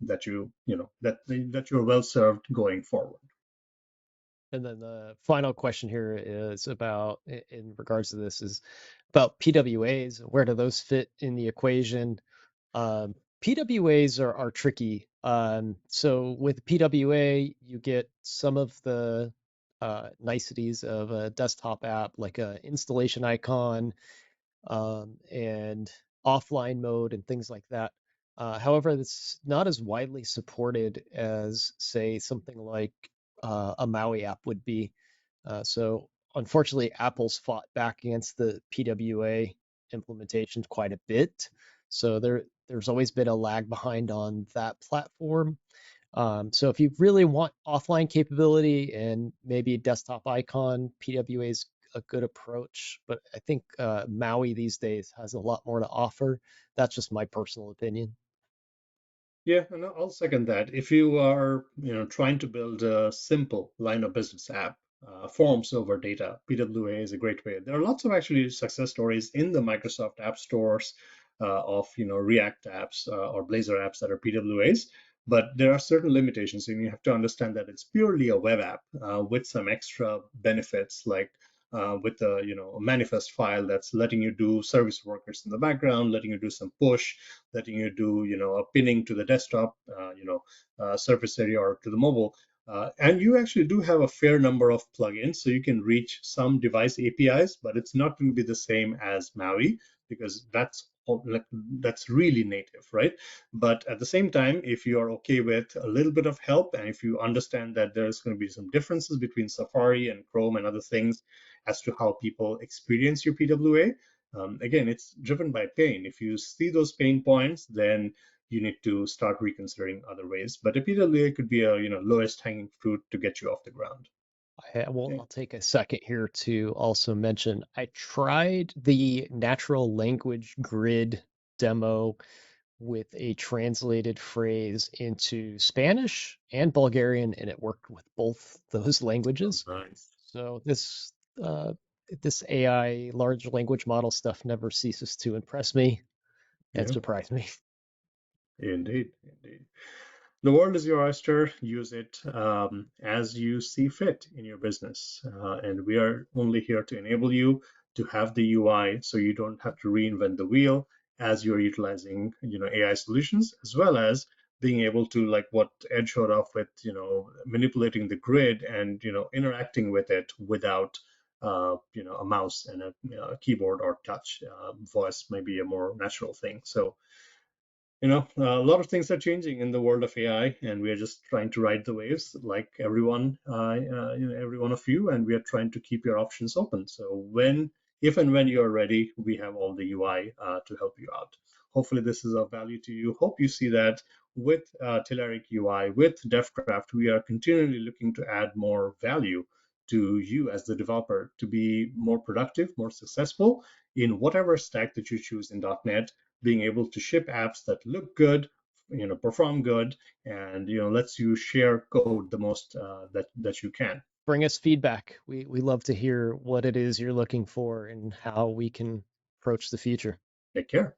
that you're well served going forward. And then the final question here is about, in regards to this, is about PWAs. Where do those fit in the equation? PWAs are tricky. So with PWA, you get some of the niceties of a desktop app, like a installation icon, and offline mode and things like that. However, it's not as widely supported as, say, something like a MAUI app would be. So unfortunately, Apple's fought back against the PWA implementation quite a bit. So there's always been a lag behind on that platform. So if you really want offline capability and maybe a desktop icon, PWA is a good approach. But I think MAUI these days has a lot more to offer. That's just my personal opinion. Yeah, and I'll second that. If you are, trying to build a simple line of business app, forms over data, PWA is a great way. There are lots of actually success stories in the Microsoft app stores of, React apps or Blazor apps that are PWAs, but there are certain limitations, and you have to understand that it's purely a web app with some extra benefits like with a a manifest file that's letting you do service workers in the background, letting you do some push, letting you do a pinning to the desktop, surface area or to the mobile. And you actually do have a fair number of plugins, so you can reach some device APIs, but it's not going to be the same as MAUI because that's really native, right? But at the same time, if you are okay with a little bit of help, and if you understand that there's going to be some differences between Safari and Chrome and other things as to how people experience your PWA, again, it's driven by pain. If you see those pain points, then you need to start reconsidering other ways. But repeatedly, it could be a lowest hanging fruit to get you off the ground. Well, Okay. I'll take a second here to also mention I tried the natural language grid demo with a translated phrase into Spanish and Bulgarian, and it worked with both those Oh, languages. nice. So uh, this AI large language model stuff never ceases to impress me and Yeah, surprise me. indeed, indeed. The world is your oyster. Use it as you see fit in your business. And we are only here to enable you to have the UI so you don't have to reinvent the wheel as you're utilizing, AI solutions, as well as being able to, like what Ed showed off with, manipulating the grid and, interacting with it without, a mouse and a keyboard or touch. Voice may be a more natural thing. So a lot of things are changing in the world of AI, and we are just trying to ride the waves, like everyone, every one of you, and we are trying to keep your options open. So if and when you are ready, we have all the UI to help you out. Hopefully, this is of value to you. Hope you see that with Telerik UI, with DevCraft, we are continually looking to add more value to you as the developer to be more productive, more successful in whatever stack that you choose in .NET, being able to ship apps that look good, perform good, and lets you share code the most that you can. Bring us feedback. We love to hear what it is you're looking for and how we can approach the future. Take care.